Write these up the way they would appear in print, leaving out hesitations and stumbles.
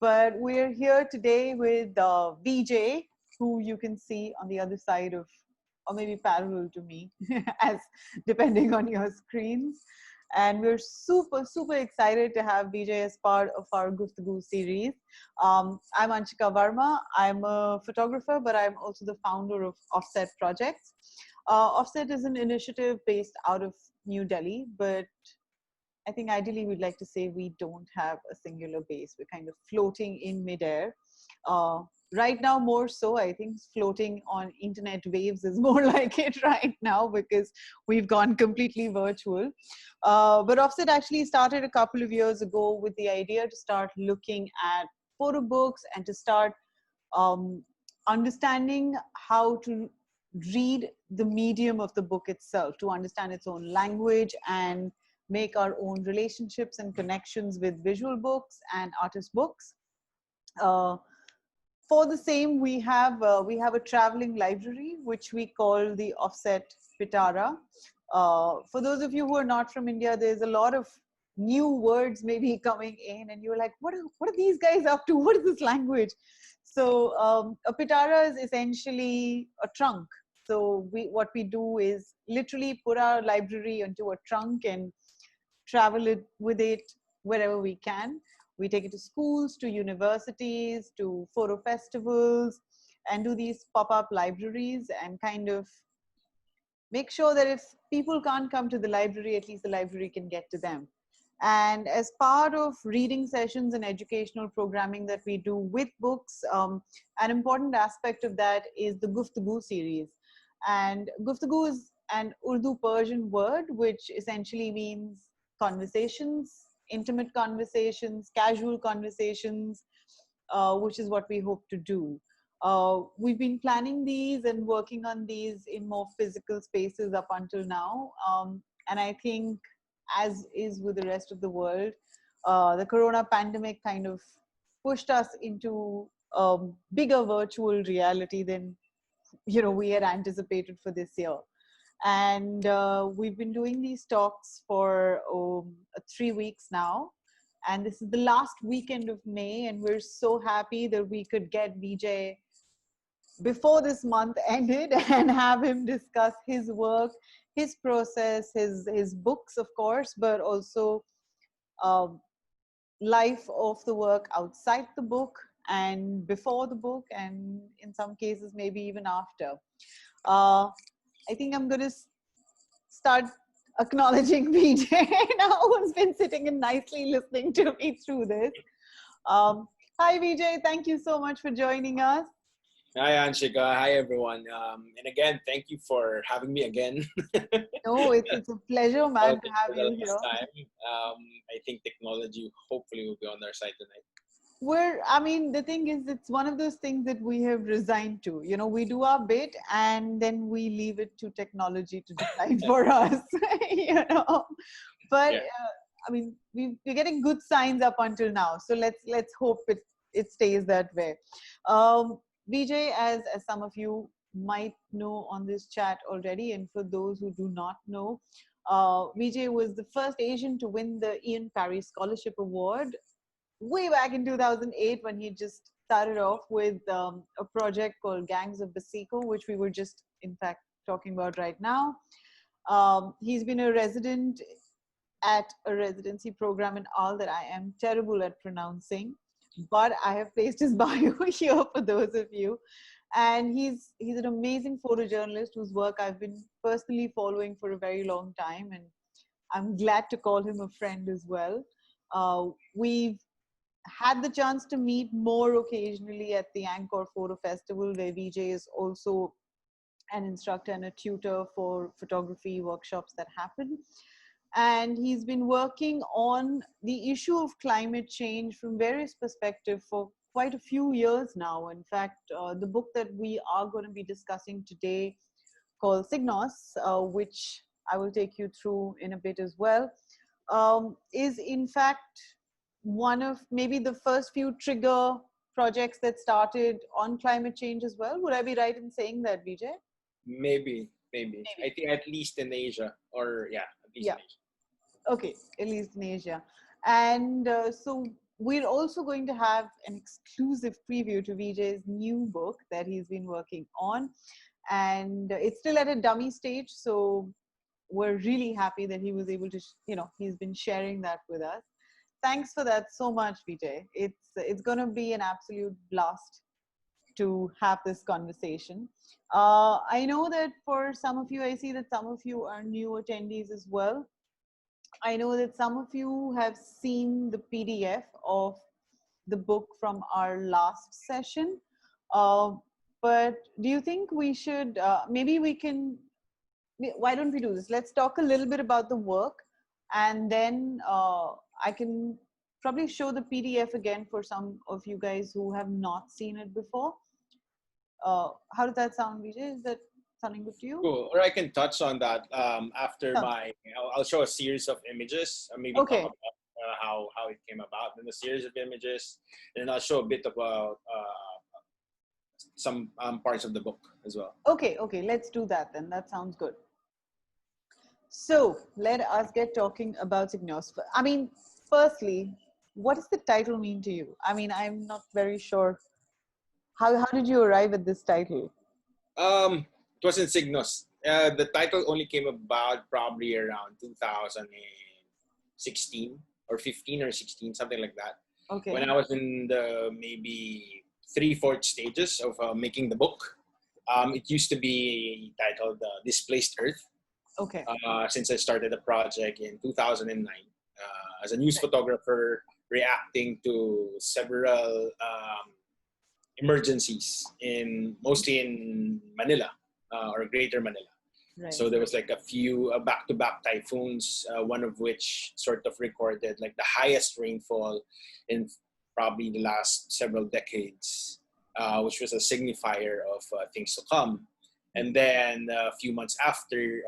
But we're here today with Veejay, who you can see on the other side of, or maybe parallel to me, as depending on your screens. And we're super, super excited to have Veejay as part of our Guftgu series. I'm Anshika Varma. I'm a photographer, but I'm also the founder of Offset Projects. Offset is an initiative based out of New Delhi, but I think ideally we'd like to say we don't have a singular base. We're kind of floating in midair. Right now, more so, I think floating on internet waves is more like it right now because we've gone completely virtual. But Offset actually started a couple of years ago with the idea to start looking at photo books and to start understanding how to read the medium of the book itself, to understand its own language and make our own relationships and connections with visual books and artist books. For the same, we have a traveling library, which we call the Offset Pitara. For those of you who are not from India, there's a lot of new words maybe coming in, and you're like, what are these guys up to? What is this language? So a Pitara is essentially a trunk. So what we do is literally put our library into a trunk and travel it with it wherever we can. We take it to schools, to universities, to photo festivals, and do these pop-up libraries and kind of make sure that if people can't come to the library, at least the library can get to them. And as part of reading sessions and educational programming that we do with books, an important aspect of that is the Guftgu series. And Guftgu is an Urdu Persian word, which essentially means conversations, intimate conversations, casual conversations, which is what we hope to do. We've been planning these and working on these in more physical spaces up until now. And I think, as is with the rest of the world, the corona pandemic kind of pushed us into bigger virtual reality than we had anticipated for this year. And we've been doing these talks for 3 weeks now. And this is the last weekend of May. And we're so happy that we could get Veejay before this month ended and have him discuss his work, his process, his books, of course, but also life of the work outside the book and before the book, and in some cases, maybe even after. I think I'm going to start acknowledging Veejay now, who's been sitting and nicely listening to me through this. Hi, Veejay. Thank you so much for joining us. Hi, Anshika. Hi, everyone. And again, thank you for having me again. No, it's a pleasure, man, to have you here. Time. I think technology hopefully will be on our side tonight. The thing is, it's one of those things that we have resigned to. We do our bit and then we leave it to technology to decide for us, But, yeah. We're getting good signs up until now. So let's hope it stays that way. Veejay, as some of you might know on this chat already, and for those who do not know, Veejay was the first Asian to win the Ian Parry Scholarship Award way back in 2008 when he just started off with a project called Gangs of Baseco, which we were just, in fact, talking about right now. He's been a resident at a residency program in Arles that I am terrible at pronouncing, but I have placed his bio here for those of you. And he's an amazing photojournalist whose work I've been personally following for a very long time, and I'm glad to call him a friend as well. We've had the chance to meet more occasionally at the Angkor Photo Festival, where Veejay is also an instructor and a tutor for photography workshops that happen. And he's been working on the issue of climate change from various perspectives for quite a few years now. In fact, the book that we are going to be discussing today, called Signos, which I will take you through in a bit as well, is in fact one of maybe the first few trigger projects that started on climate change as well. Would I be right in saying that, Veejay? Maybe. I think at least in Asia, or at least in Asia. Okay, at least in Asia. And so we're also going to have an exclusive preview to Vijay's new book that he's been working on. And it's still at a dummy stage. So we're really happy that he was able to, he's been sharing that with us. Thanks for that so much, Vijay. It's going to be an absolute blast to have this conversation. I know that for some of you, I see that some of you are new attendees as well. I know that some of you have seen the PDF of the book from our last session. But do you think we should, why don't we do this? Let's talk a little bit about the work, and then I can probably show the PDF again for some of you guys who have not seen it before. How does that sound, Vijay? Is that sounding good to you? Cool. Or I can touch on that after I'll show a series of images, maybe talk about how it came about, and a series of images, and I'll show a bit about some parts of the book as well. Okay, let's do that then. That sounds good. So let us get talking about Signos. I mean, firstly, what does the title mean to you? I mean, I'm not very sure. How did you arrive at this title? It wasn't Signos. The title only came about probably around 2016 or 15 or 16, something like that. Okay. When I was in the maybe 3/4 stages of making the book. It used to be titled Displaced Earth. Okay. Since I started the project in 2009 as a news photographer, reacting to several emergencies mostly in Manila or Greater Manila. Right. So there was like a few back-to-back typhoons, one of which sort of recorded like the highest rainfall in probably the last several decades, which was a signifier of things to come. And then a few months after,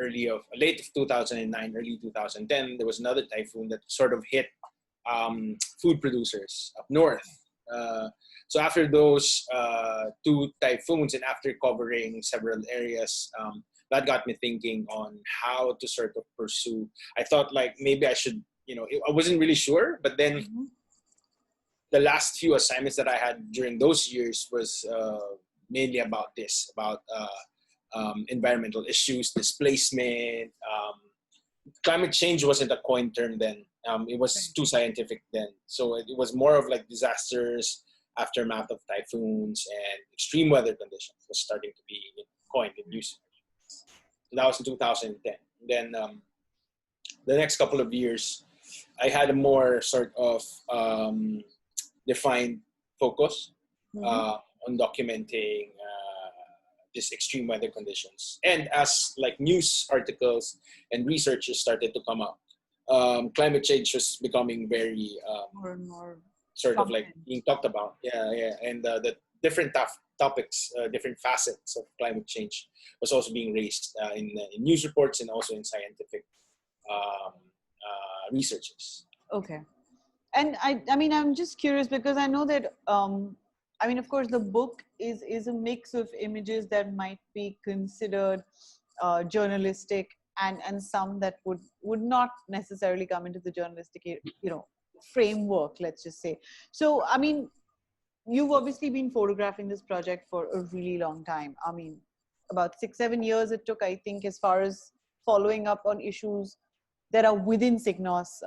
late of 2009, early 2010, there was another typhoon that sort of hit food producers up north. So after those two typhoons and after covering several areas, that got me thinking on how to sort of pursue. I thought like maybe I should, I wasn't really sure, but then the last few assignments that I had during those years was mainly about environmental issues, displacement. Climate change wasn't a coined term then. It was too scientific then. So it was more of like disasters, aftermath of typhoons, and extreme weather conditions was starting to be coined in use. So that was in 2010. Then the next couple of years, I had a more sort of defined focus on documenting these extreme weather conditions. And as like news articles and researches started to come up, climate change was becoming very more and more sort of like being talked about. And the different topics, different facets of climate change was also being raised in news reports and also in scientific researches. Okay. And I mean, I'm just curious because I know that, I mean, of course, the book is a mix of images that might be considered journalistic and some that would not necessarily come into the journalistic, framework, let's just say. So, I mean, you've obviously been photographing this project for a really long time. I mean, about 6-7 years it took, I think, as far as following up on issues that are within Signos.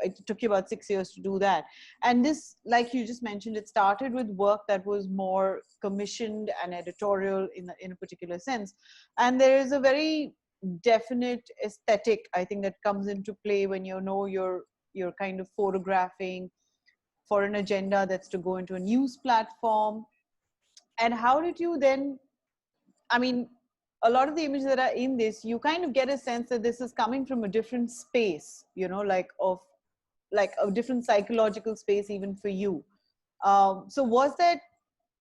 It took you about 6 years to do that. And this, like you just mentioned, it started with work that was more commissioned and editorial in a particular sense. And there is a very definite aesthetic, I think, that comes into play when you're kind of photographing for an agenda that's to go into a news platform. And how did you then, I mean, a lot of the images that are in this, you kind of get a sense that this is coming from a different space, like a different psychological space even for you. So was that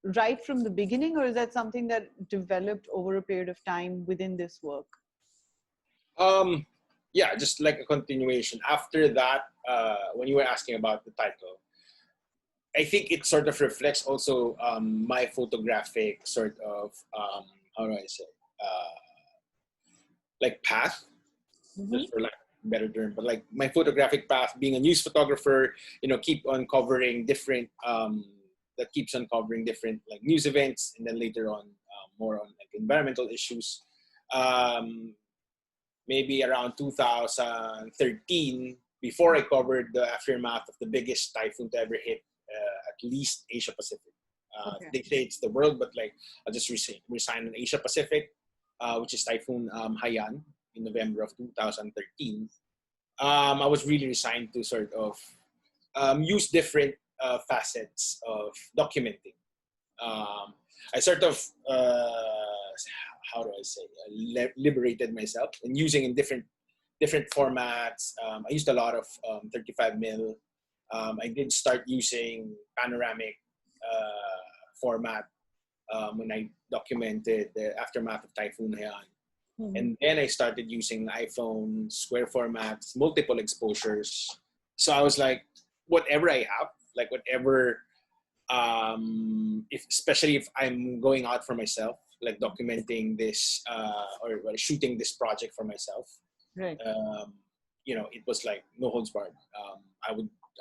right from the beginning, or is that something that developed over a period of time within this work? Yeah, just like a continuation. After that, when you were asking about the title, I think it sort of reflects also my photographic sort of, how do I say, like path, just for better term, but like my photographic path, being a news photographer, keep on covering different, that keeps on covering different like news events, and then later on more on like environmental issues. Maybe around 2013, before I covered the aftermath of the biggest typhoon to ever hit at least Asia Pacific. They say it's the world, but like I'll just resign in Asia Pacific, which is Typhoon Haiyan in November of 2013. I was really resigned to sort of use different facets of documenting. I sort of, how do I say, liberated myself and using in different formats. I used a lot of 35 mil. I did start using panoramic format when I documented the aftermath of Typhoon Haiyan. Mm-hmm. And then I started using iPhone, square formats, multiple exposures. So I was like, whatever I have, like whatever, especially if I'm going out for myself, like documenting this or shooting this project for myself. Right. It was like no holds barred. I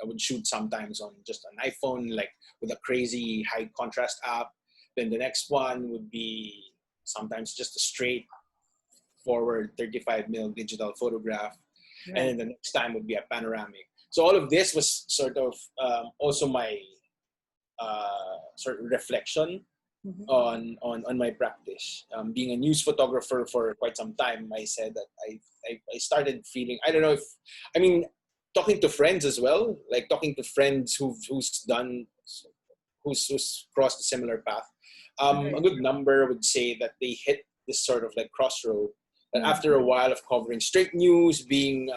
would shoot sometimes on just an iPhone, like with a crazy high contrast app. Then the next one would be sometimes just a straight forward 35 mil digital photograph. Right. And then the next time would be a panoramic. So all of this was sort of also my sort of reflection mm-hmm. on my practice. Being a news photographer for quite some time, I said that I started feeling, I don't know if, talking to friends as well, like talking to friends who's crossed a similar path. Right. A good number would say that they hit this sort of like crossroad. That mm-hmm. after a while of covering straight news, being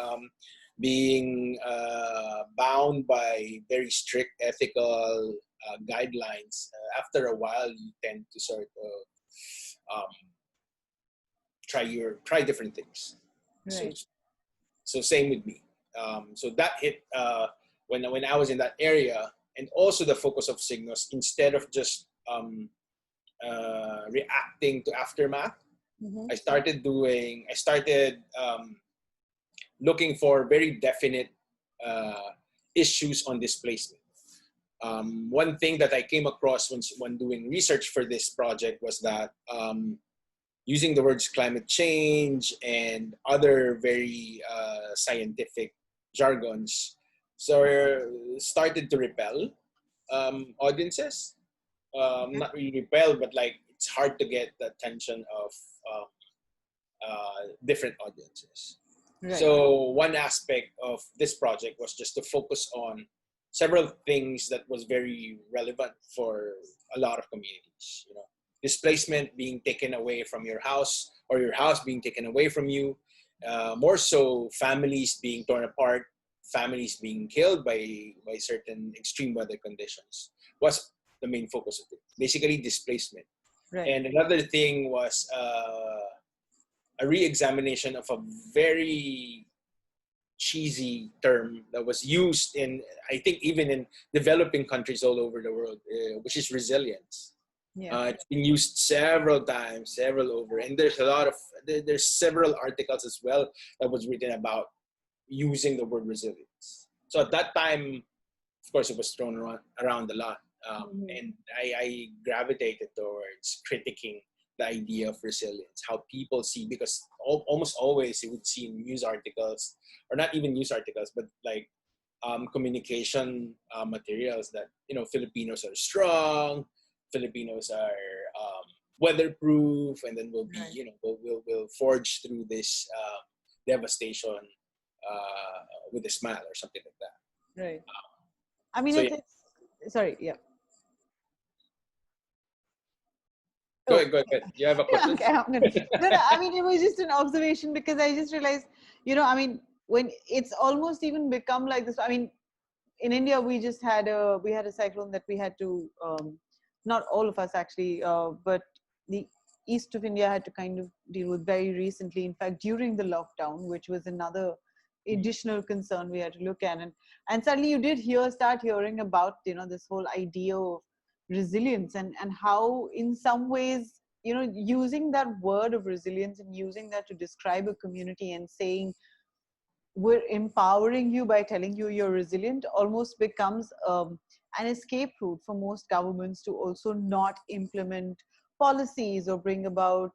bound by very strict ethical guidelines, after a while you tend to sort of try different things. Right. So same with me. So that hit when I was in that area, and also the focus of Signos, instead of just reacting to aftermath, mm-hmm. I started looking for very definite issues on displacement. One thing that I came across when doing research for this project was that using the words climate change and other very scientific jargons started to repel audiences. Not really repel, but like it's hard to get the attention of different audiences. Right. So one aspect of this project was just to focus on several things that was very relevant for a lot of communities. Displacement, being taken away from your house, or your house being taken away from you. More so, families being torn apart, families being killed by certain extreme weather conditions was the main focus of it. Basically, displacement. Right. And another thing was a re-examination of a very cheesy term that was used in, I think, even in developing countries all over the world, which is resilience. Yeah. It's been used several times, and there's several articles as well that was written about using the word resilience. So at that time, of course, it was thrown around a lot, mm-hmm. and I gravitated towards critiquing the idea of resilience, how people see, because almost always you would see in news articles, or not even news articles, but like communication materials that Filipinos are strong, Filipinos are weatherproof, and then we'll be right. We'll forge through this devastation with a smile or something like that. Right. Sorry. Yeah. Go ahead. You have a question? Okay, I'm gonna. No, it was just an observation, because I just realized, when it's almost even become like this. In India, we just had a cyclone that we had to, not all of us actually, but the east of India had to kind of deal with very recently. In fact, during the lockdown, which was another additional concern we had to look at, and suddenly you did start hearing about this whole idea of resilience, and how in some ways using that word of resilience and using that to describe a community and saying we're empowering you by telling you you're resilient almost becomes an escape route for most governments to also not implement policies or bring about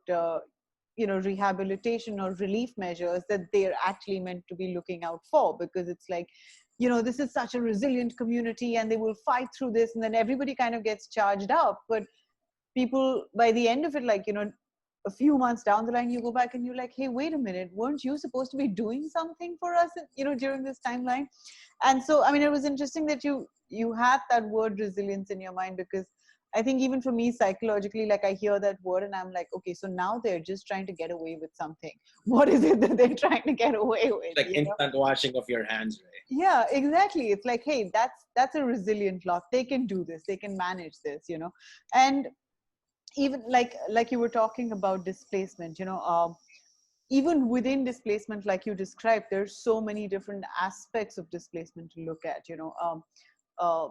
rehabilitation or relief measures that they're actually meant to be looking out for, because it's like, this is such a resilient community and they will fight through this, and then everybody kind of gets charged up. But people, by the end of it, like, a few months down the line, you go back and you're like, hey, wait a minute, weren't you supposed to be doing something for us, during this timeline? And so, I mean, it was interesting that you had that word resilience in your mind, because I think even for me psychologically, like, I hear that word and I'm like, okay, so now they're just trying to get away with something. What is it that they're trying to get away with? Like instant washing of your hands, right? Yeah, exactly. It's like, hey, that's a resilient lot. They can do this. They can manage this, and even like you were talking about displacement, even within displacement, like you described, there's so many different aspects of displacement to look at, uh,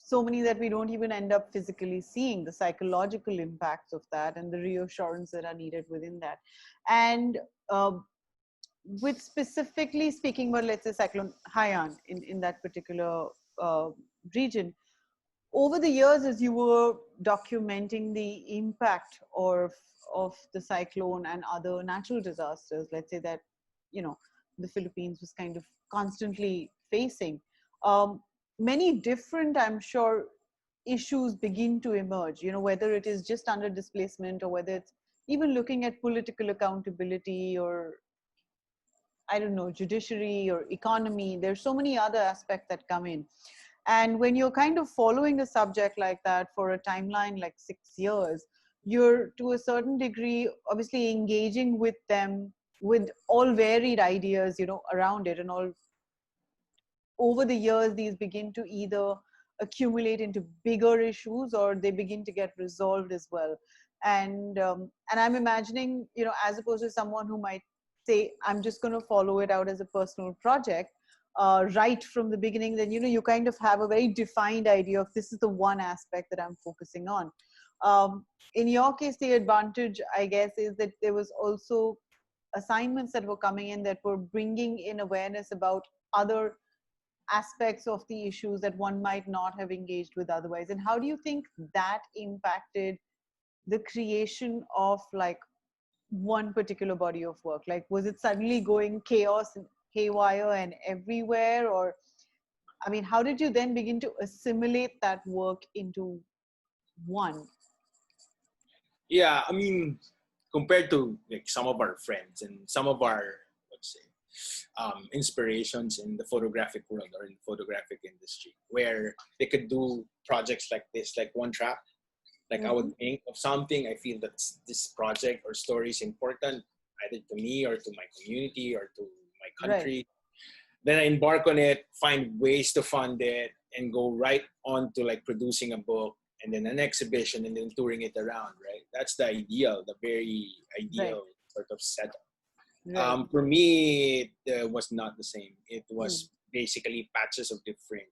so many that we don't even end up physically seeing, the psychological impacts of that and the reassurance that are needed within that. And with specifically speaking about, let's say, Cyclone Haiyan in that particular region, over the years, as you were documenting the impact of the cyclone and other natural disasters, let's say that, the Philippines was kind of constantly facing, many different, I'm sure, issues begin to emerge, whether it is just under displacement or whether it's even looking at political accountability or, I don't know, judiciary or economy. There's so many other aspects that come in. And when you're kind of following a subject like that for a timeline like 6 years, you're to a certain degree obviously engaging with them with all varied ideas, around it. And all over the years, these begin to either accumulate into bigger issues or they begin to get resolved as well. And I'm imagining, as opposed to someone who might say, I'm just going to follow it out as a personal project, right from the beginning, then you kind of have a very defined idea of this is the one aspect that I'm focusing on. In your case, the advantage, I guess, is that there was also assignments that were coming in that were bringing in awareness about other aspects of the issues that one might not have engaged with otherwise. And how do you think that impacted the creation of like one particular body of work? Like, was it suddenly going chaos and haywire and everywhere? Or, I mean, how did you then begin to assimilate that work into one? Yeah, I mean, compared to like some of our friends and some of our, let's say, inspirations in the photographic world or in the photographic industry, where they could do projects like this, like one track. Like I would think of something, I feel that this project or story is important, either to me or to my community or to my country. Right. Then I embark on it, find ways to fund it, and go right on to like producing a book and then an exhibition and then touring it around, right? That's the ideal, the very ideal sort of setup. Right. For me, it was not the same. It was basically patches of different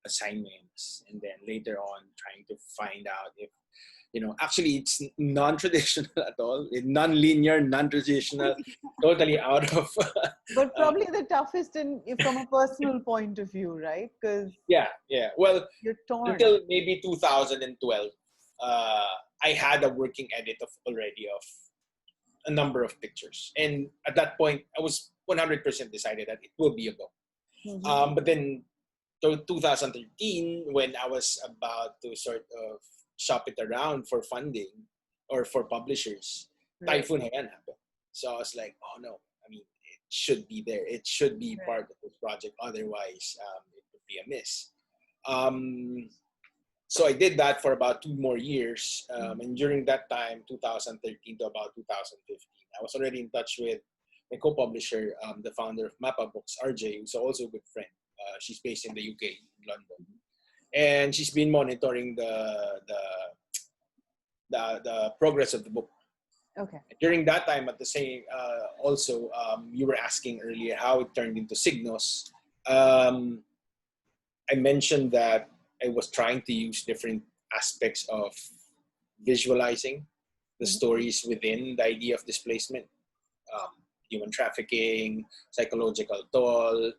assignments, and then later on trying to find out if, actually it's non-traditional at all, non-linear, non-traditional, totally out of... But probably the toughest from a personal point of view, right? Because yeah. Well, you're torn. Until maybe 2012, I had a working edit already of a number of pictures. And at that point, I was 100% decided that it will be a book. Mm-hmm. But then 2013, when I was about to sort of shop it around for funding or for publishers, Typhoon Haiyan happened. So I was like, oh no, I mean, it should be there. It should be part of this project. Otherwise, it would be a miss. So I did that for about 2 more years. And during that time, 2013 to about 2015, I was already in touch with my co-publisher, the founder of Mappa Books, RJ, who's also a good friend. She's based in the UK, in London. And she's been monitoring the progress of the book. Okay. During that time, at the same, also, you were asking earlier how it turned into Signos. I mentioned that I was trying to use different aspects of visualizing the stories within the idea of displacement. human trafficking, psychological toll,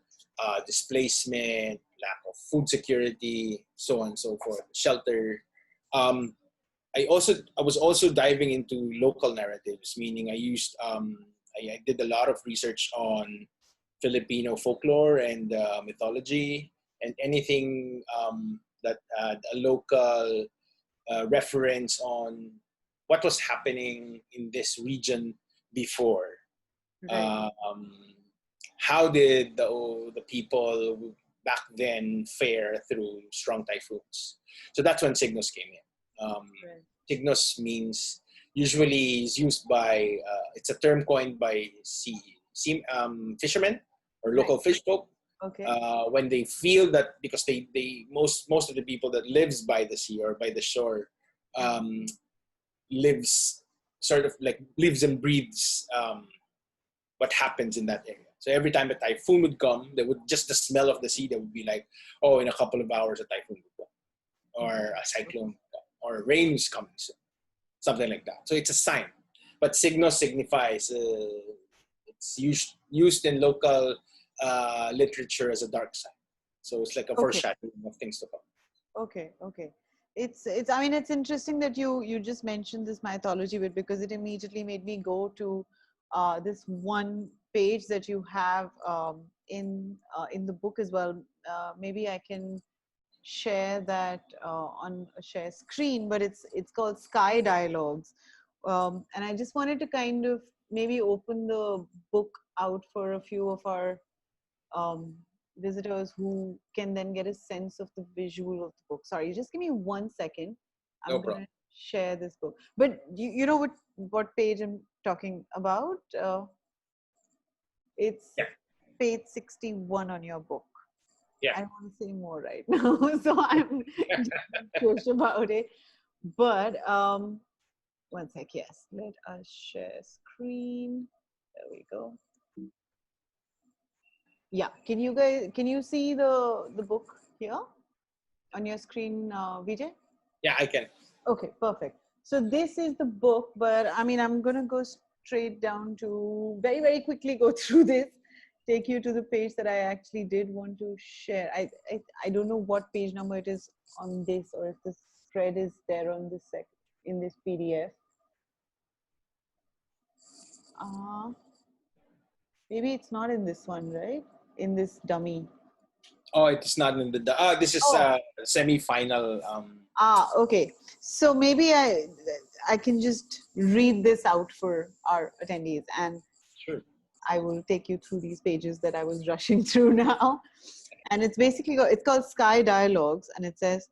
displacement, lack of food security, so on and so forth, shelter. Um, I was also diving into local narratives, meaning I did a lot of research on Filipino folklore and mythology, and anything that had a local reference on what was happening in this region before. Right. How did the people back then fare through strong typhoons? So that's when Signos came in. Right. Signos means usually is used by it's a term coined by fishermen or Right. local fish folk Okay. when they feel that, because most of the people that lives by the sea or by the shore lives sort of like lives and breathes what happens in that area. So every time a typhoon would come, they would just the smell of the sea, they would be like, oh, in a couple of hours a typhoon would come, or a cyclone would come, or rain is coming soon, something like that. So it's a sign. But signo signifies it's used in local literature as a dark sign. So it's like a Okay. foreshadowing of things to come. Okay. Okay. It's I mean, it's interesting that you just mentioned this mythology bit, because it immediately made me go to this one page that you have in the book as well. Maybe I can share that on a share screen, but it's called Sky Dialogues. And I just wanted to kind of maybe open the book out for a few of our um, visitors who can then get a sense of the visual of the book. Sorry, just give me 1 second. No I'm going problem. to share this book. But you know what page I'm talking about? It's Yeah. page 61 on your book. Yeah. I don't want to say more right now, so I'm just curious about it. But 1 sec, yes. Let us share screen. There we go. Yeah, can you see the book here on your screen, Vijay? Yeah, I can. Okay, perfect. So this is the book, but I mean, I'm gonna go straight down to very quickly go through this, take you to the page that I actually did want to share. I don't know what page number it is on this, or if the thread is there on this in this PDF. Maybe it's not in this one, right? In this dummy. Oh, it's not in the. This is Oh, semi-final. Okay. So maybe I can just read this out for our attendees, and Sure. I will take you through these pages that I was rushing through now. And it's basically it's called Sky Dialogues, and it says,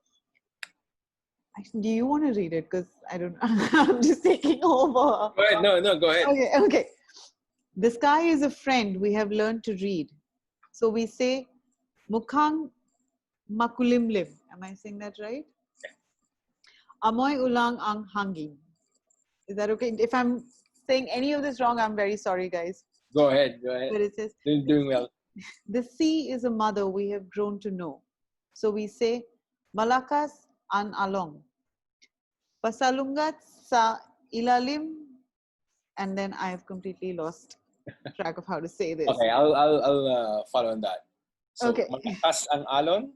actually, do you want to read it? Because I don't. I'm just taking over. Go ahead. No, go ahead. Okay. The sky is a friend we have learned to read. So we say, Mukhang makulimlim. Am I saying that right? Amoy ulang ang hangin. Is that okay? If I'm saying any of this wrong, I'm very sorry, guys. Go ahead. But it says, Doing well. the sea is a mother we have grown to know. So we say, Malakas an along. Pasalungat sa ilalim. And then I have completely lost track of how to say this. Okay, I'll follow on that. So, Okay. malakas ang alon,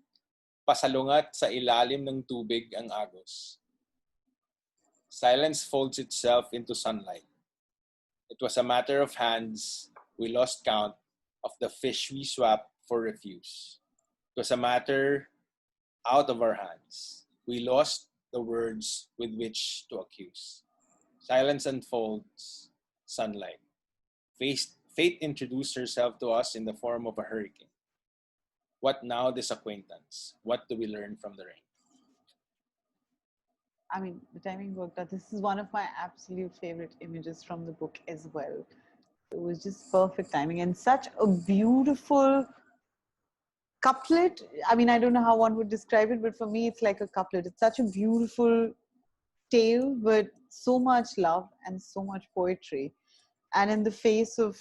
pasalungat sa ilalim ng tubig ang agos. Silence folds itself into sunlight. It was a matter of hands. We lost count of the fish we swapped for refuse. It was a matter out of our hands. We lost the words with which to accuse. Silence unfolds sunlight. Fate introduced herself to us in the form of a hurricane. What now this acquaintance? What do we learn from the rain? I mean, the timing worked out. This is one of my absolute favorite images from the book as well. It was just perfect timing and such a beautiful couplet. I mean, I don't know how one would describe it, but for me, it's like a couplet. It's such a beautiful tale, but so much love and so much poetry. And in the face of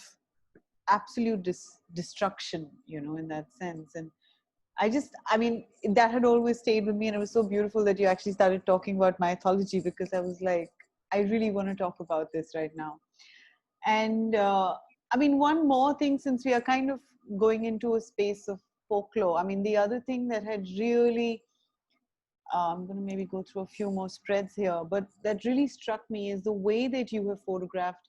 absolute destruction, you know, in that sense. And I mean, that had always stayed with me. And it was so beautiful that you actually started talking about mythology, because I was like, I really want to talk about this right now. And I mean, one more thing, since we are kind of going into a space of folklore. I mean, the other thing that had really, I'm going to maybe go through a few more spreads here, but that really struck me is the way that you have photographed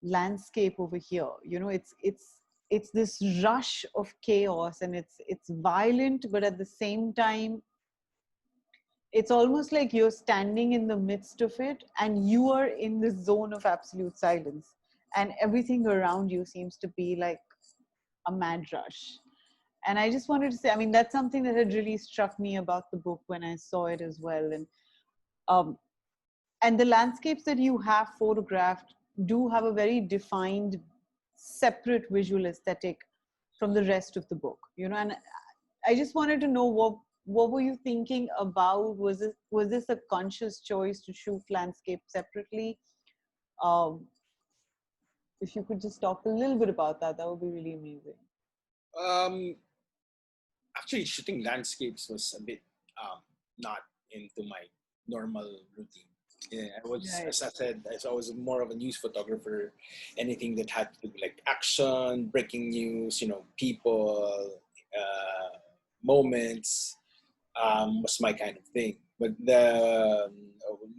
landscape over here. You know, it's this rush of chaos, and it's violent, but at the same time, it's almost like you're standing in the midst of it and you are in this zone of absolute silence, and everything around you seems to be like a mad rush. And I just wanted to say, I mean, that's something that had really struck me about the book when I saw it as well. Um, and the landscapes that you have photographed do have a very defined, separate visual aesthetic from the rest of the book, you know. And I just wanted to know, what were you thinking about? Was this a conscious choice to shoot landscape separately? Um, if you could just talk a little bit about that, that would be really amazing. Actually, shooting landscapes was a bit not into my normal routine. Yeah, I was, Right. as I said, I was more of a news photographer. Anything that had to do with like action, breaking news, you know, people, moments, was my kind of thing. But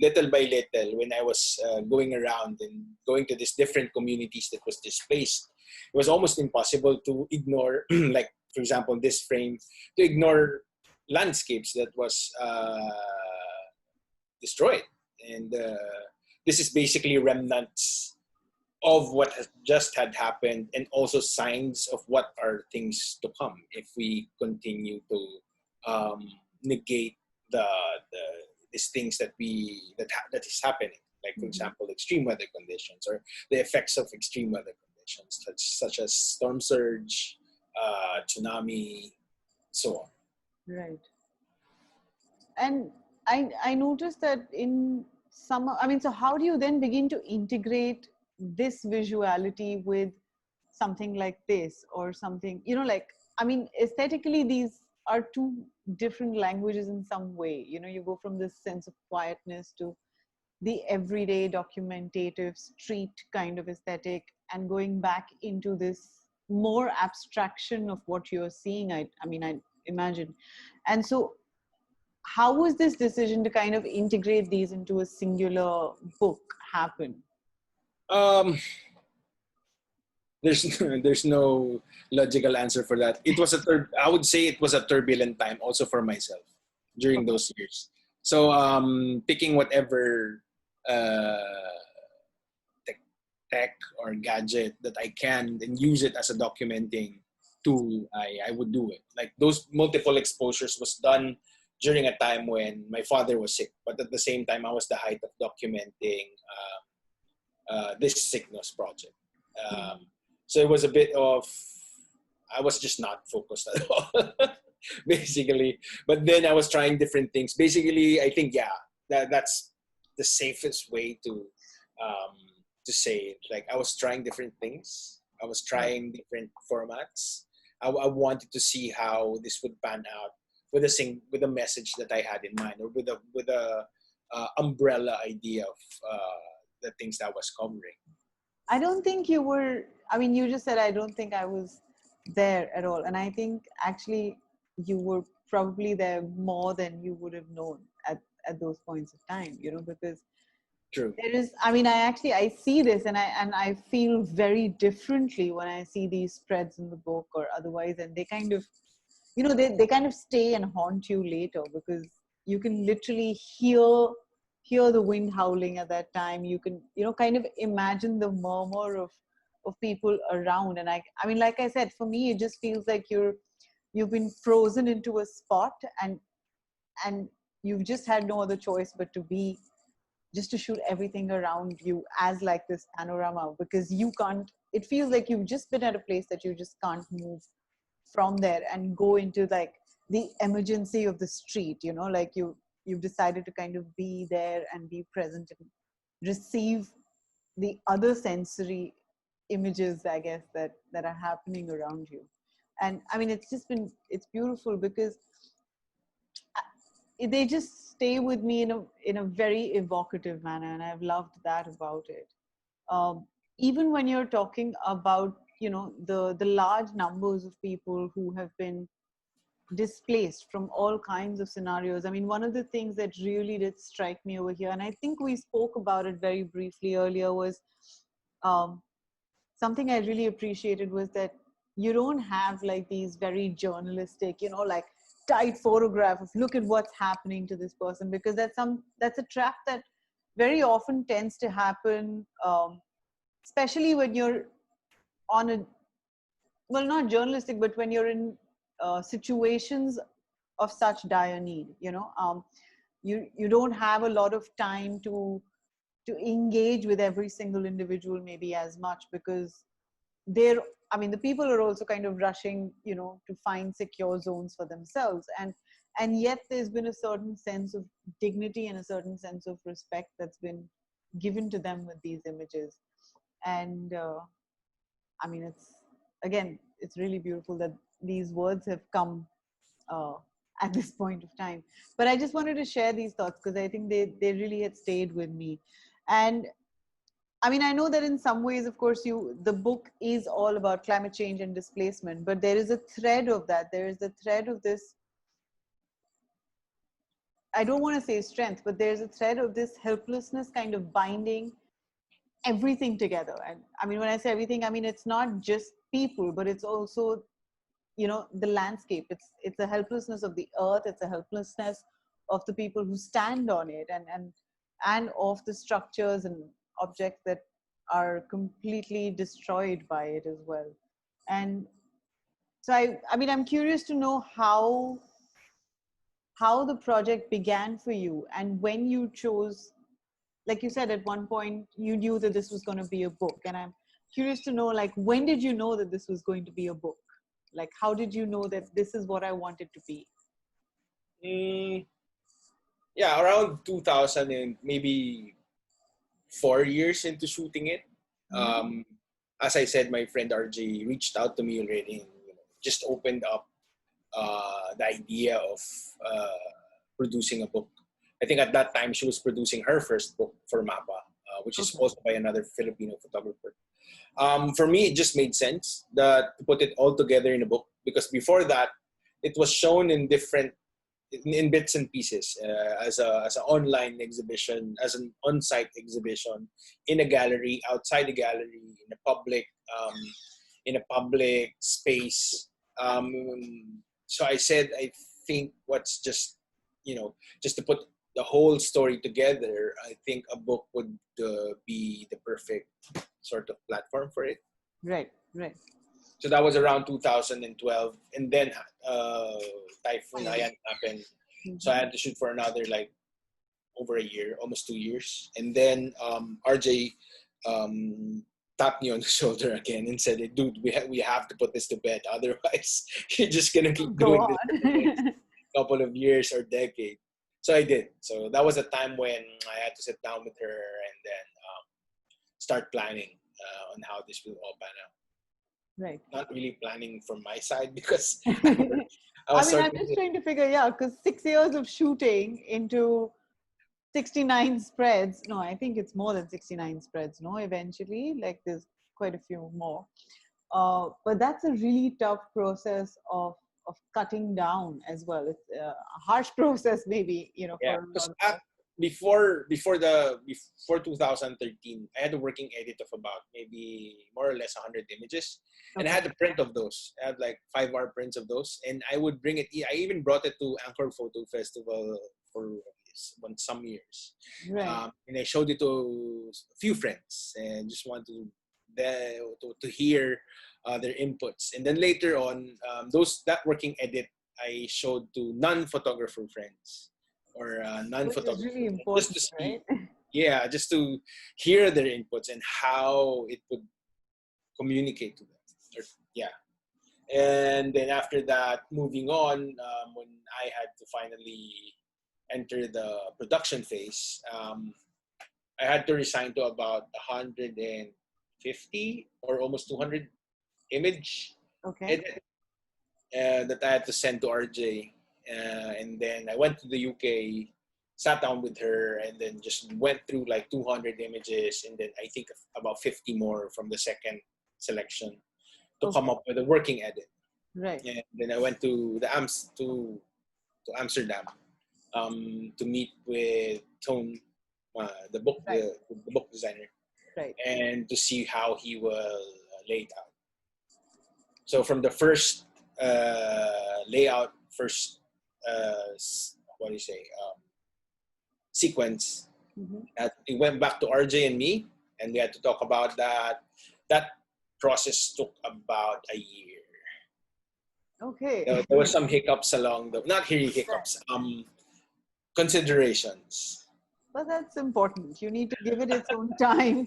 little by little, when I was going around and going to these different communities that was displaced, it was almost impossible to ignore, like for example, this frame, to ignore landscapes that was destroyed. And this is basically remnants of what has just had happened, and also signs of what are things to come if we continue to negate the these things that that is happening, like for example extreme weather conditions or the effects of extreme weather conditions such as storm surge, tsunami, so on. Right. And I noticed that in some, I mean, so how do you then begin to integrate this visuality with something like this or something, you know, like, I mean, aesthetically, these are two different languages in some way. You know, you go from this sense of quietness to the everyday documentative street kind of aesthetic, and going back into this more abstraction of what you're seeing. I mean, I imagine. And so how was this decision to kind of integrate these into a singular book happen? um there's there's no logical answer for that. It was I would say it was a turbulent time also for myself during Okay. those years. So picking whatever uh, tech or gadget that I can and use it as a documenting tool, I would do it. Like those multiple exposures was done during a time when my father was sick, but at the same time I was the height of documenting this Signos project. So it was a bit of, I was just not focused at all, basically. But then I was trying different things. Basically, I think, yeah, that's the safest way to say it. Like I was trying different things. I was trying different formats. I wanted to see how this would pan out with a message that I had in mind, or with a umbrella idea of the things that I was covering. I don't think you were, I mean, you just said, I don't think I was there at all. And I think actually you were probably there more than you would have known at those points of time, you know, because True. there is, I mean, I see this, and I feel very differently when I see these spreads in the book or otherwise. And they kind of, you know, they kind of stay and haunt you later, because you can literally hear the wind howling at that time. You can, you know, kind of imagine the murmur of people around. And I mean, like I said, for me, it just feels like you've been frozen into a spot, and you've just had no other choice but to shoot everything around you as like this panorama, because you can't, it feels like you've just been at a place that you just can't move from there and go into like the emergency of the street, you know, like you've decided to kind of be there and be present and receive the other sensory images, I guess, that are happening around you. And I mean, it's beautiful, because they just stay with me in a very evocative manner, and I've loved that about it. even when you're talking about, you know, the large numbers of people who have been displaced from all kinds of scenarios. I mean, one of the things that really did strike me over here, and I think we spoke about it very briefly earlier, was um, something I really appreciated was that you don't have like these very journalistic, you know, like tight photograph of look at what's happening to this person, because that's a trap that very often tends to happen, especially when you're on a, well, not journalistic, but when you're in situations of such dire need, you know, you don't have a lot of time to engage with every single individual maybe as much, because they're, I mean, the people are also kind of rushing, you know, to find secure zones for themselves, and yet there's been a certain sense of dignity and a certain sense of respect that's been given to them with these images. And I mean, it's, again, it's really beautiful that these words have come uh, at this point of time. But I just wanted to share these thoughts because I think they really had stayed with me. And I mean, I know that in some ways, of course, the book is all about climate change and displacement, but there is a thread of that. There is a thread of this, I don't want to say strength, but there's a thread of this helplessness kind of binding everything together. And I mean, when I say everything, I mean, it's not just people, but it's also, you know, the landscape. It's a helplessness of the earth. It's a helplessness of the people who stand on it, and of the structures and objects that are completely destroyed by it as well. And so I mean, I'm curious to know how the project began for you, and when you chose, like you said, at one point you knew that this was going to be a book, and I'm curious to know, like, when did you know that this was going to be a book? Like, how did you know that this is what I wanted to be? Yeah, around 2000 and maybe 4 years into shooting it. Mm-hmm. As I said, my friend RJ reached out to me already and, just opened up the idea of producing a book. I think at that time she was producing her first book for MAPA, which is Okay. also by another Filipino photographer. For me, it just made sense that to put it all together in a book, because before that, it was shown in different, in bits and pieces, as an online exhibition, as an on-site exhibition, in a gallery, outside the gallery, um, in a public space. So I said, I think what's just, just to put the whole story together, I think a book would be the perfect sort of platform for it. Right, right. So that was around 2012, and then typhoon Haiyan happened. So I Mm-hmm. had to shoot for another like over a year, almost 2 years, and then RJ tapped me on the shoulder again and said, "Hey, dude, we have to put this to bed. Otherwise, you're just gonna keep Go doing this for the next on. couple of years or decade." So I did. So that was a time when I had to sit down with her and then start planning on how this will all pan out. Right. Not really planning from my side because I I was mean, sort I'm of, just trying to figure, yeah, because 6 years of shooting into 69 spreads. No, I think it's more than 69 spreads, no, eventually. Like, there's quite a few more. But that's a really tough process of cutting down as well. It's a harsh process, maybe, you know, yeah. for a lot Because of us. before 2013, I had a working edit of about maybe more or less 100 images, and I Okay. had a print of those. I had like 5-hour prints of those, and I would bring it. I even brought it to Angkor Photo Festival for some years, Right. and I showed it to a few friends, and just wanted to hear their inputs. And then later on, that working edit I showed to non-photographer friends or Which is non-photographer really friends, just important, to see, right? yeah, just to hear their inputs and how it would communicate to them. Yeah. And then after that, moving on, when I had to finally enter the production phase, I had to resign to about 150 or almost 200 image Okay. edit that I had to send to RJ. And then I went to the UK sat down with her and then just went through like 200 images, and then I think about 50 more from the second selection to come up with a working edit. Right. And then I went to to Amsterdam to meet with Tone, the book the book designer, right, and to see how he will lay it out. So from the first layout, first what do you say, sequence, it went back to RJ and me, and we had to talk about that. That process took about a year. Okay. There was some hiccups along the, not really hiccups, considerations. But that's important. You need to give it its own time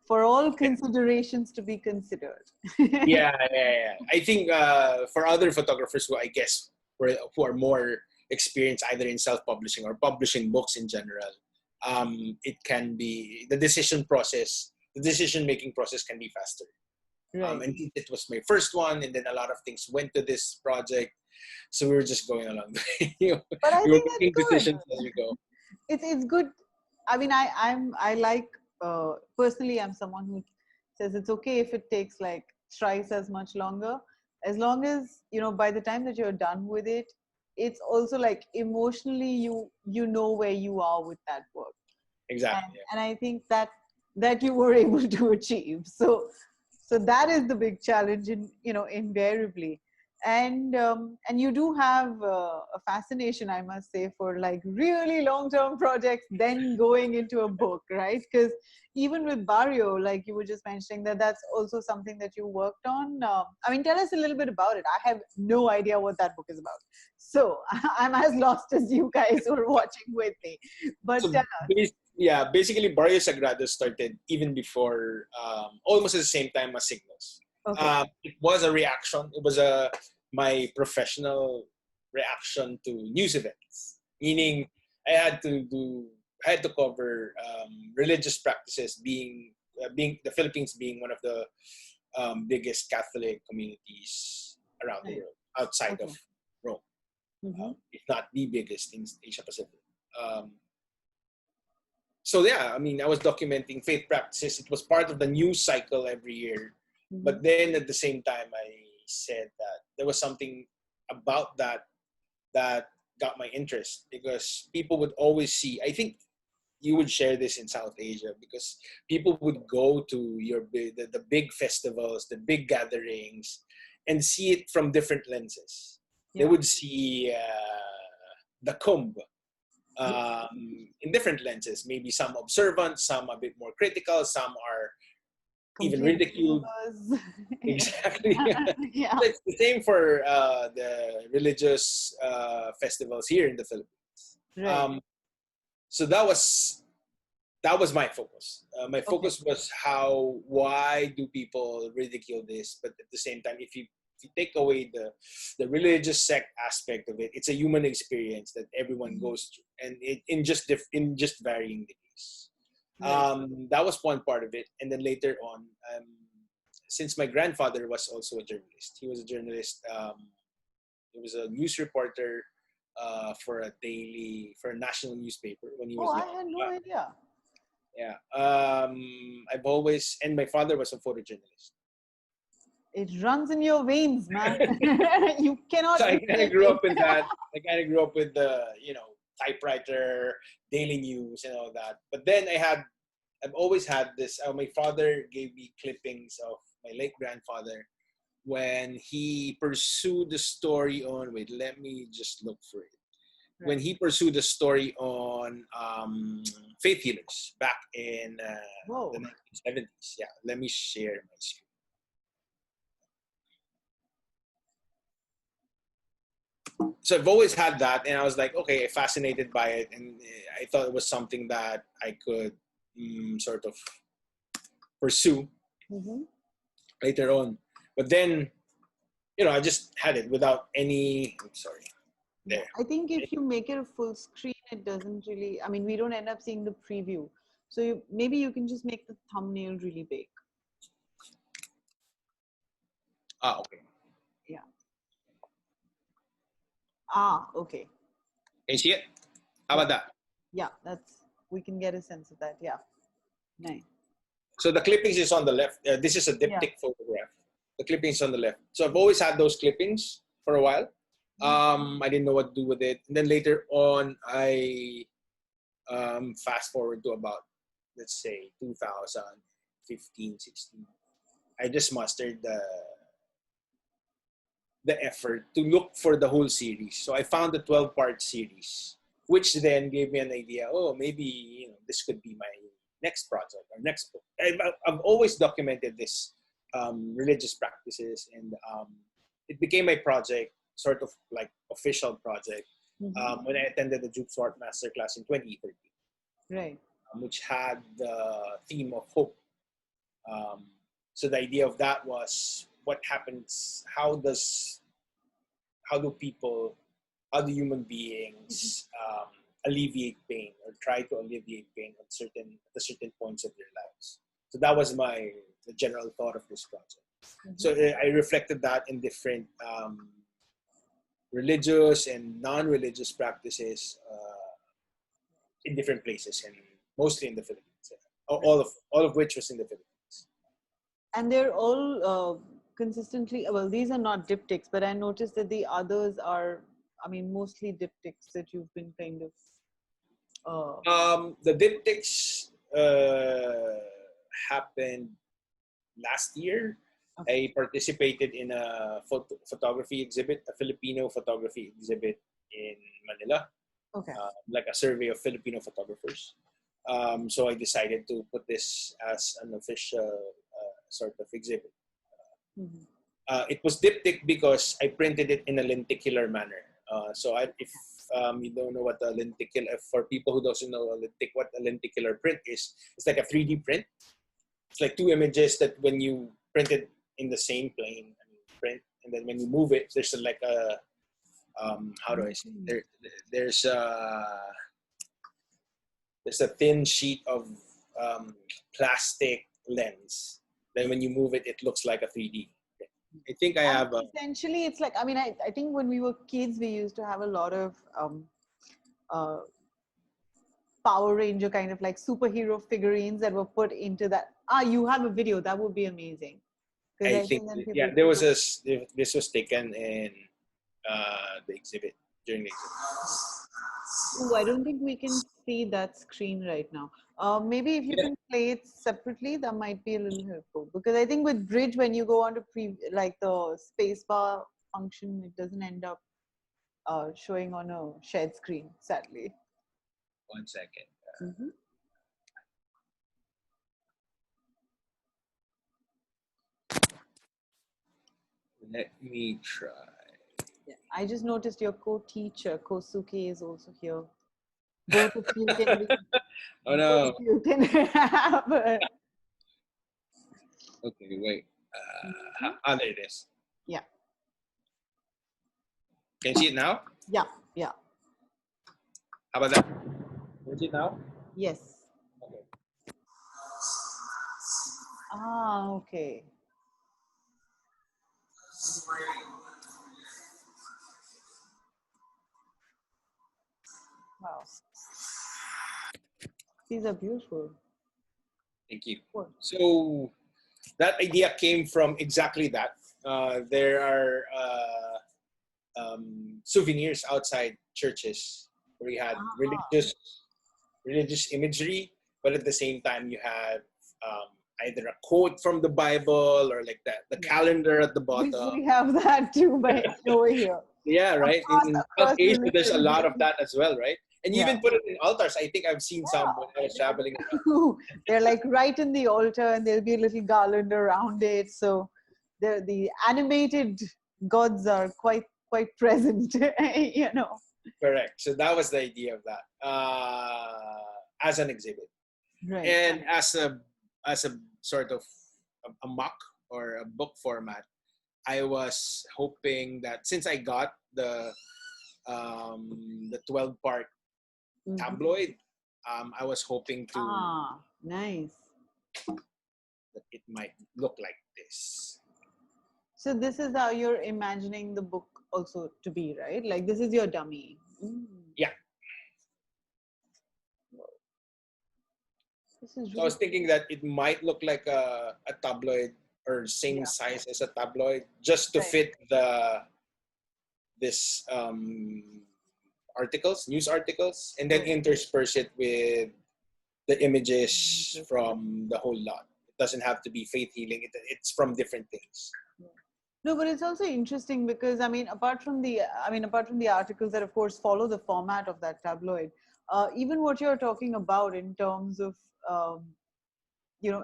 for all considerations to be considered. Yeah. I think for other photographers who I guess who are more experienced either in self-publishing or publishing books in general, it can be the decision-making process can be faster. Right. And it was my first one, and then a lot of things went to this project, so we were just going along. But I we were think making that's good. decisions as we go. It's good. I mean, I like personally. I'm someone who says it's okay if it takes like thrice as much longer, as long as by the time that you're done with it, it's also like emotionally you know where you are with that work. Exactly. And I think that you were able to achieve. So that is the big challenge, invariably. And you do have a fascination, I must say, for like really long-term projects, then going into a book, right? Because even with Barrio, like you were just mentioning, that's also something that you worked on. I mean, tell us a little bit about it. I have no idea what that book is about. So I'm as lost as you guys who are watching with me. But so basically Barrio Sagrado started even before, almost at the same time as Signos. Okay. It was a reaction. It was my professional reaction to news events. Meaning, I had to cover religious practices, being the Philippines being one of the biggest Catholic communities around the world, outside of Rome, if not the biggest in Asia Pacific. So yeah, I mean, I was documenting faith practices. It was part of the news cycle every year. But then at the same time, I said that there was something about that got my interest, because people would always see, I think you would share this in South Asia, because people would go to the big festivals, the big gatherings, and see it from different lenses. They would see the Kumbh in different lenses, maybe some observant, some a bit more critical, some are even ridiculed. Exactly. Yeah. It's the same for the religious festivals here in the Philippines. Right. So that was my focus. My focus was why do people ridicule this? But at the same time, if you take away the religious sect aspect of it, it's a human experience that everyone goes through, and in just varying degrees. That was one part of it, and then later on, since my grandfather was also a journalist, he was a journalist. He was a news reporter for a national newspaper when he was young. I had no idea. Yeah, and my father was a photojournalist. It runs in your veins, man. You cannot. So I kind of grew up with that. I kind of grew up with the typewriter, daily news, and all that. But then I've always had this. My father gave me clippings of my late grandfather when he pursued the story on. Wait, let me just look for it. Right. When he pursued the story on faith healers back in the 1970s. Yeah, let me share my screen. So I've always had that, and I was like, okay, fascinated by it, and I thought it was something that I could sort of pursue later on. But then, I just had it without any. I'm sorry. There. I think if you make it a full screen, it doesn't really. I mean, we don't end up seeing the preview, so maybe you can just make the thumbnail really big. Okay. Yeah. Okay. Can you see it? How about that? Yeah, we can get a sense of that. Yeah. Nice. So the clippings is on the left. This is a diptych photograph. The clippings on the left. So I've always had those clippings for a while. I didn't know what to do with it. And then later on, I fast forward to about, let's say, 2015, 16. I just mustered the effort to look for the whole series. So I found the 12-part series, which then gave me an idea. Oh, maybe this could be my next project or next book. I've always documented this religious practices, and it became my project, sort of like official project, when I attended the Joop Swart Masterclass in 2013, right? Which had the theme of hope. So the idea of that was what happens. How do human beings alleviate pain or try to alleviate pain at certain points of their lives? So that was the general thought of this project. So I reflected that in different religious and non-religious practices in different places, and mostly in the Philippines. All of which was in the Philippines. And they're all consistently, well, these are not diptychs, but I noticed that the others are, mostly diptychs that you've been kind of... The diptychs happened last year. Okay. I participated in a photography exhibit, a Filipino photography exhibit in Manila. Okay. Like a survey of Filipino photographers. So I decided to put this as an official sort of exhibit. It was diptych because I printed it in a lenticular manner. If you don't know what a lenticular, for people who doesn't know what a lenticular print is, it's like a 3D print. It's like two images that when you print it in the same plane, and then when you move it, there's how do I say? There's a thin sheet of plastic lens. Then when you move it, it looks like a 3D. I think I have essentially, it's like, I think when we were kids, we used to have a lot of Power Ranger kind of like superhero figurines that were put into that. You have a video. That would be amazing. I think there was this was taken in the exhibit, during the exhibit. Oh, I don't think we can see that screen right now. Maybe if you can play it separately, that might be a little helpful. Because I think with Bridge, when you go on to like the spacebar function, it doesn't end up showing on a shared screen, sadly. 1 second. Let me try. Yeah, I just noticed your co-teacher, Kosuke, is also here. Both of you can be. Oh no. You can have Okay, wait. There it is. Yeah. Can you see it now? Yeah, yeah. How about that? Can you see it now? Yes. Okay. Okay. Wow. These are beautiful. Thank you. So that idea came from exactly that. There are souvenirs outside churches where you had religious imagery, but at the same time you had either a quote from the Bible or like the calendar at the bottom. We have that too, but over here. Yeah, right. In South Asia, there's a lot of that as well, right? And you even put it in altars. I think I've seen some when I was traveling around. They're like right in the altar, and there'll be a little garland around it. So the animated gods are quite present, Correct. So that was the idea of that as an exhibit, right. And as a sort of a mock or a book format. I was hoping that since I got the 12-part tabloid, I was hoping to nice that it might look like this. So this is how you're imagining the book also to be, right? Like this is your dummy. Yeah. This is So I was really thinking that it might look like a tabloid or same size as a tabloid, just to fit this articles, news articles, and then intersperse it with the images from the whole lot. It doesn't have to be faith healing. It's from different things. No, but it's also interesting because apart from the articles that of course follow the format of that tabloid, even what you're talking about in terms of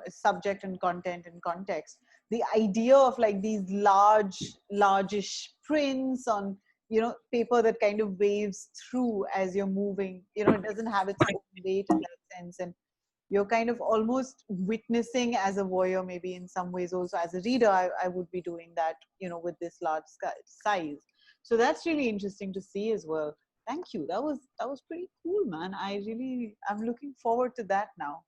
subject and content and context, the idea of like these largish prints on paper that kind of waves through as you're moving. It doesn't have its own weight in that sense, and you're kind of almost witnessing as a voyeur, maybe in some ways also as a reader. I would be doing that, with this large size. So that's really interesting to see as well. Thank you. That was pretty cool, man. I'm looking forward to that now.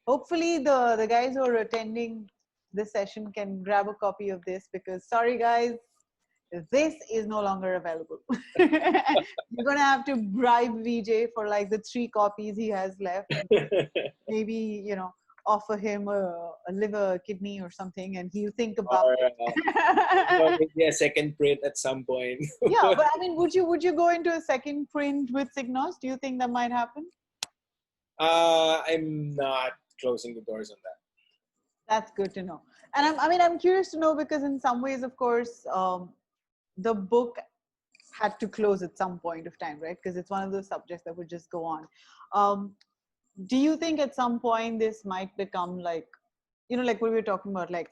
Hopefully the guys who are attending this session can grab a copy of this, because sorry guys, this is no longer available. You're gonna have to bribe Veejay for like the 3 copies he has left. Maybe offer him a liver, kidney, or something, and he'll think about it. Maybe a second print at some point. Yeah, but would you go into a second print with Signos? Do you think that might happen? I'm not closing the doors on that. That's good to know. And I'm curious to know, because in some ways, of course, the book had to close at some point of time, right? Because it's one of those subjects that would just go on. Do you think at some point this might become like, like what we were talking about, like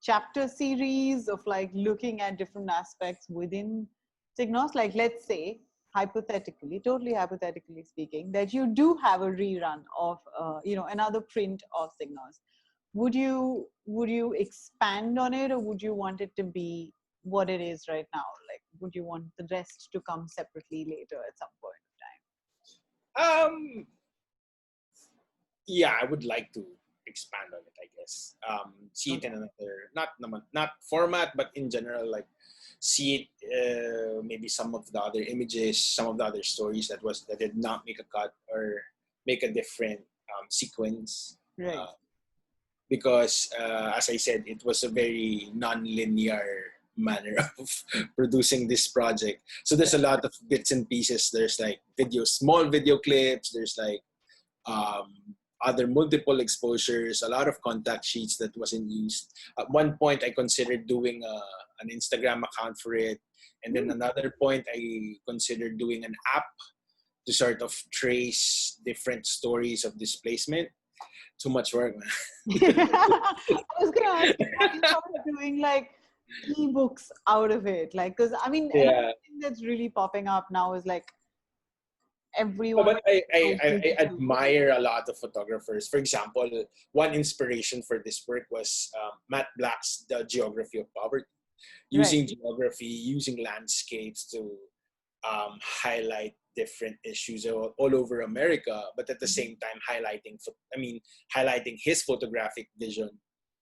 chapter series of like looking at different aspects within Signos? Like, let's say, hypothetically, totally hypothetically speaking, that you do have a rerun of, another print of Signos. Would you expand on it, or would you want it to be what it is right now? Like, would you want the rest to come separately later at some point of time? Yeah, I would like to expand on it, I guess. See it in another, not format, but in general, like see it, maybe some of the other images, some of the other stories that did not make a cut or make a different sequence. Right. Because as I said, it was a very non-linear manner of producing this project. So there's a lot of bits and pieces. There's like small video clips. There's like other multiple exposures, a lot of contact sheets that wasn't used. At one point, I considered doing an Instagram account for it. And then another point, I considered doing an app to sort of trace different stories of displacement. Too much work, man. I was going to ask you, have you thought of doing like ebooks out of it? Like, because another thing that's really popping up now is like everyone. But I admire a lot of photographers. For example, one inspiration for this work was Matt Black's The Geography of Poverty. Using geography, using landscapes to highlight different issues all over America, but at the same time highlighting his photographic vision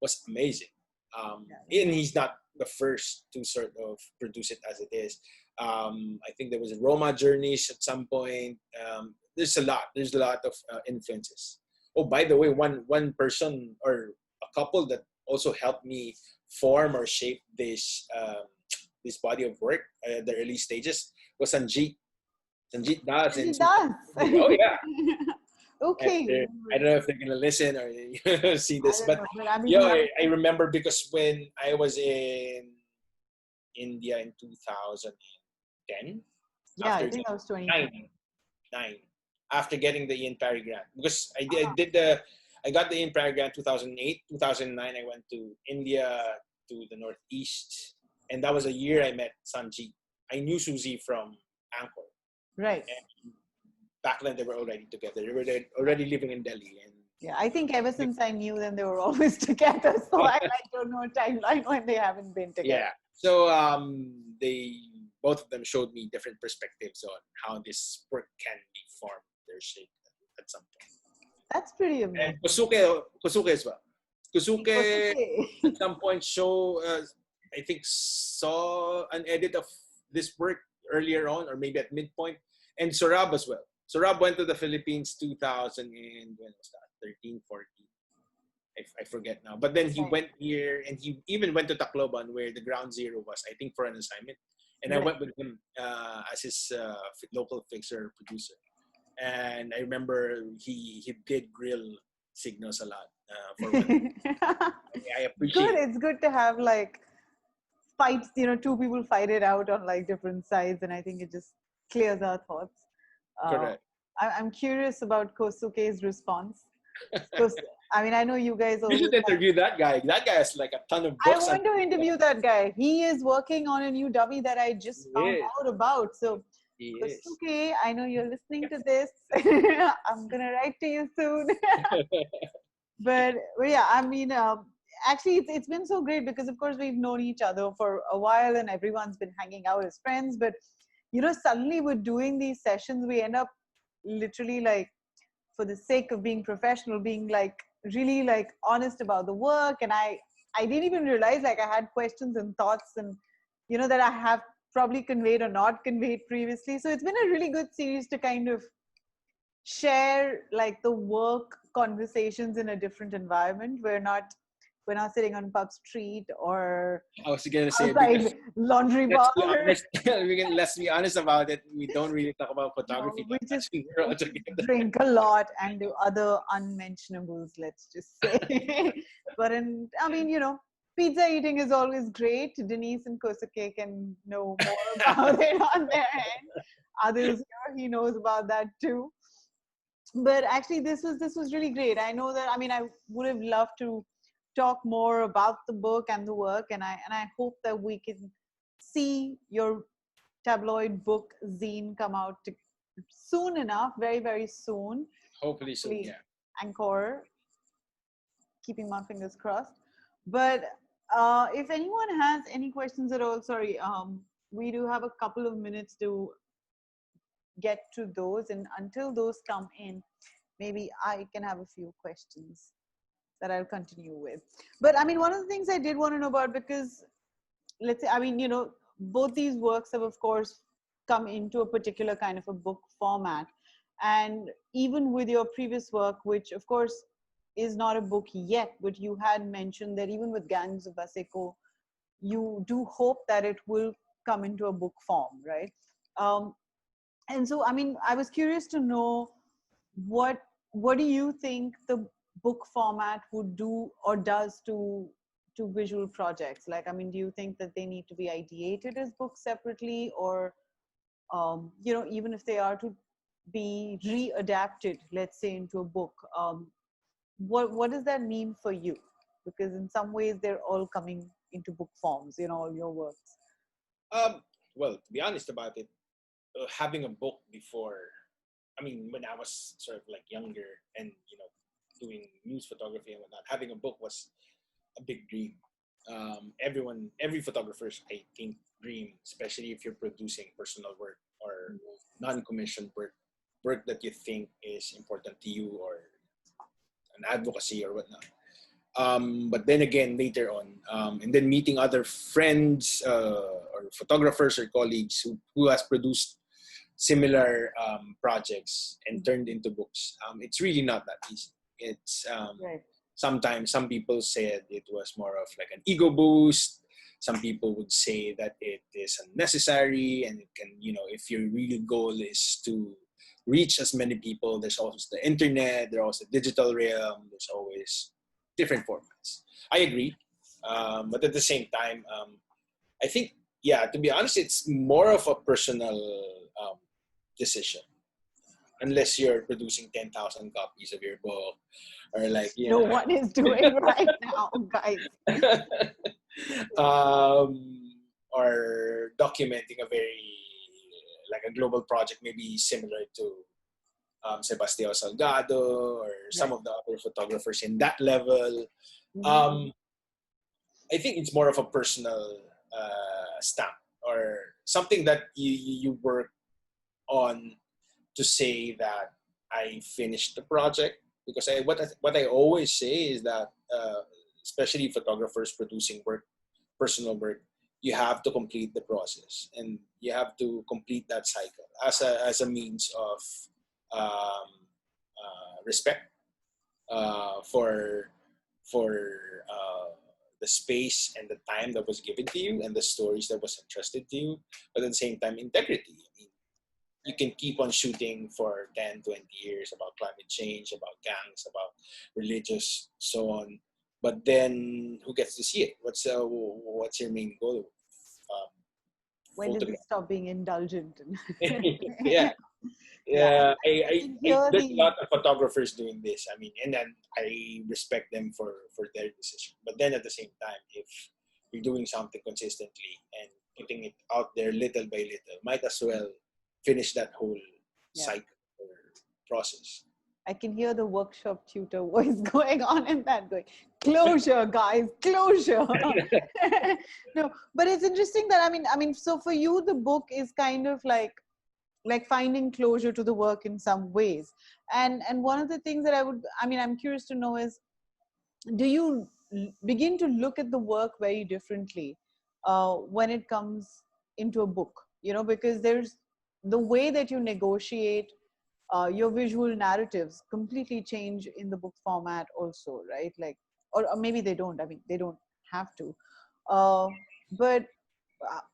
was amazing. And he's not the first to sort of produce it as it is. I think there was Roma Journeys at some point. There's a lot of influences. Oh, by the way, one person or a couple that also helped me form or shape this body of work at the early stages was Sanjeet Das. Oh yeah. Okay. I don't know if they're gonna listen or see this, but I remember because when I was in India in 2010. Yeah, I think that was 2009. After getting the Ian Parry grant, because I got the Ian Parry grant 2008, 2009. I went to India, to the Northeast, and that was a year I met Sanjeet. I knew Susie from Angkor. Right. And back then they were already together. They were already living in Delhi. And yeah, I think ever since I knew them, they were always together. So I don't know a timeline when they haven't been together. Yeah. So both of them showed me different perspectives on how this work can be formed, their shape at some point. That's pretty amazing. And Kosuke as well. Kosuke at some point I think saw an edit of this work earlier on, or maybe at midpoint. And Sorab as well. Sorab went to the Philippines 2000 and when was that? 13, 14. I forget now. But then he went here, and he even went to Tacloban, where the ground zero was, I think, for an assignment. And I went with him as his local fixer producer. And I remember he did grill Signos a lot for one. I appreciate Good. It's good to have like fights, two people fight it out on like different sides, and I think it just clears our thoughts. Correct. I'm curious about Kosuke's response. I mean, I know you guys You should interview that guy. That guy has like a ton of books. I want to interview that guy. He is working on a new dummy that I just found out about. So, Kosuke, I know you're listening to this. I'm going to write to you soon. But yeah, I mean, actually, it's been so great because, of course, we've known each other for a while and everyone's been hanging out as friends. But, suddenly we're doing these sessions, we end up literally like, for the sake of being professional, being like really like honest about the work. And I didn't even realize like I had questions and thoughts and, that I have probably conveyed or not conveyed previously. So it's been a really good series to kind of share like the work conversations in a different environment. We're not sitting on Pub Street or I was going to say, laundry bar. Let's be honest about it. We don't really talk about photography. No, we just drink a lot and do other unmentionables, let's just say. But pizza eating is always great. Denise and Kosuke can know more about it on their end. Others here, he knows about that too. But actually, this was really great. I know that, I would have loved to talk more about the book and the work, and I hope that we can see your tabloid book zine come out soon enough, very, very soon. Hopefully soon, yeah. Anchor, keeping my fingers crossed. But if anyone has any questions at all, sorry, we do have a couple of minutes to get to those, and until those come in, maybe I can have a few questions that I'll continue with. But one of the things I did want to know about, because let's say, both these works have, of course, come into a particular kind of a book format. And even with your previous work, which of course is not a book yet, but you had mentioned that even with Gangs of Baseco, you do hope that it will come into a book form, right? And so, I was curious to know what do you think the book format would do or does to visual projects? Like, do you think that they need to be ideated as books separately, or even if they are to be readapted, let's say, into a book, what does that mean for you? Because in some ways they're all coming into book forms, all your works. Well, to be honest about it, having a book before, when I was sort of like younger and doing news photography and whatnot, having a book was a big dream. Every photographer's, I think, dream, especially if you're producing personal work or non-commissioned work that you think is important to you, or an advocacy or whatnot. But then again, later on, and then meeting other friends or photographers or colleagues who has produced similar projects and turned into books. It's really not that easy. It's right. Sometimes some people said it was more of like an ego boost. Some people would say that it is unnecessary, and it can, if your real goal is to reach as many people, there's always the internet, there's also the digital realm, there's always different formats. I agree. But at the same time, I think, to be honest, it's more of a personal decision. Unless you're producing 10,000 copies of your book, or like, no one is doing right now, guys. Or documenting a very, like a global project, maybe similar to Sebastião Salgado or some of the other photographers in that level. I think it's more of a personal stamp, or something that you work on to say that I finished the project. Because what I always say is that, especially photographers producing work, personal work, you have to complete the process, and you have to complete that cycle as a means of respect for the space and the time that was given to you and the stories that was entrusted to you, but at the same time, integrity. I mean, you can keep on shooting for 10, 20 years about climate change, about gangs, about religious, so on. But then who gets to see it? What's your main goal? When does it stop being indulgent? Yeah. Yeah. There's a lot of photographers doing this. I mean, and then I respect them for their decision. But then at the same time, if you're doing something consistently and putting it out there little by little, might as well finish that whole cycle or process. I can hear the workshop tutor voice going on in that, going, closure, guys, closure. No, but it's interesting that, I mean, so for you, the book is kind of like finding closure to the work in some ways. And one of the things that I'm curious to know is, do you begin to look at the work very differently when it comes into a book? You know, because there's the way that you negotiate your visual narratives completely change in the book format also, right? Like, or maybe they don't. I mean, they don't have to. But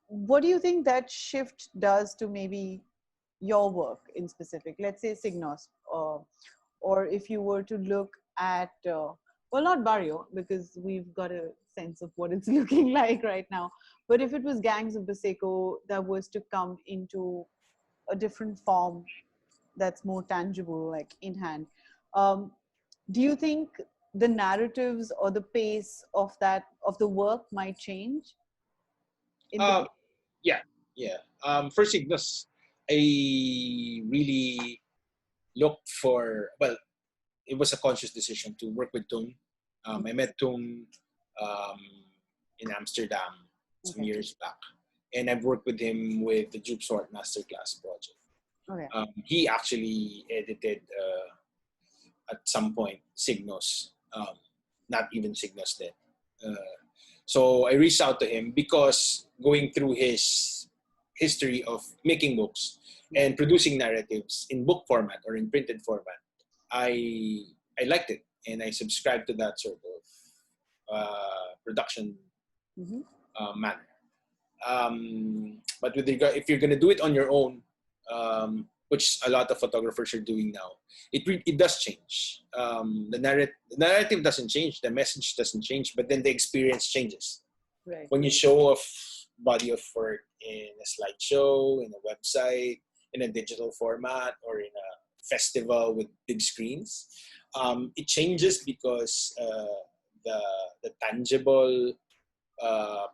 what do you think that shift does to maybe your work in specific? Let's say Signos, or if you were to look at, well, not Barrio, because we've got a sense of what it's looking like right now. But if it was Gangs of Baseco that was to come into a different form that's more tangible, like in hand, do you think the narratives or the pace of the work might change in the book? Yeah. For Signos, I really looked for, well, it was a conscious decision to work with Tung. I met Tung in Amsterdam some years back, and I've worked with him with the Joop Swart Masterclass project. Okay. He actually edited at some point Signos, not even Signos then. So I reached out to him because going through his history of making books and producing narratives in book format or in printed format, I liked it, and I subscribed to that sort of production manner. But with regard, if you're going to do it on your own, which a lot of photographers are doing now, it does change. The narrative doesn't change, the message doesn't change, but then the experience changes. Right. When you show a body of work in a slideshow, in a website, in a digital format, or in a festival with big screens, it changes because the tangible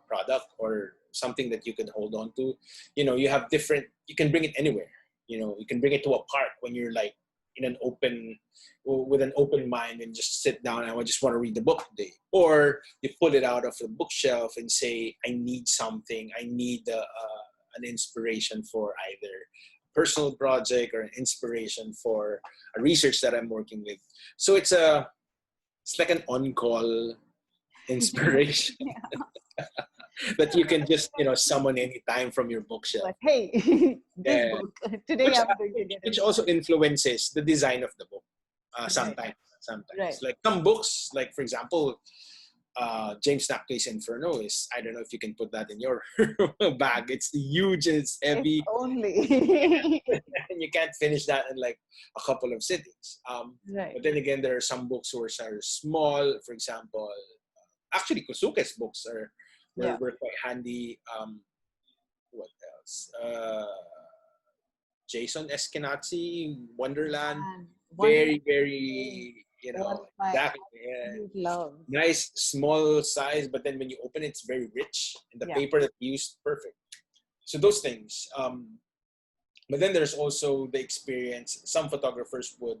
product or something that you can hold on to, you have different, you can bring it anywhere. You can bring it to a park when you're like with an open mind and just sit down and I just want to read the book today. Or you pull it out of the bookshelf and say, I need something. I need an inspiration for either a personal project or an inspiration for a research that I'm working with. So it's like an on-call inspiration. That you can just summon any time from your bookshelf. Like, hey, this book today, which also influences the design of the book. Sometimes. Right. Like some books, like for example, James Nachtwey's Inferno is, I don't know if you can put that in your bag. It's huge and it's heavy. If only. And you can't finish that in like a couple of sittings. But then again, there are some books which are small. For example, actually Kusuke's books were quite handy. What else? Jason Eskenazi, Wonderland. Very, very, nice small size, but then when you open it, it's very rich, and the paper that you used, perfect. So those things. But then there's also the experience. Some photographers would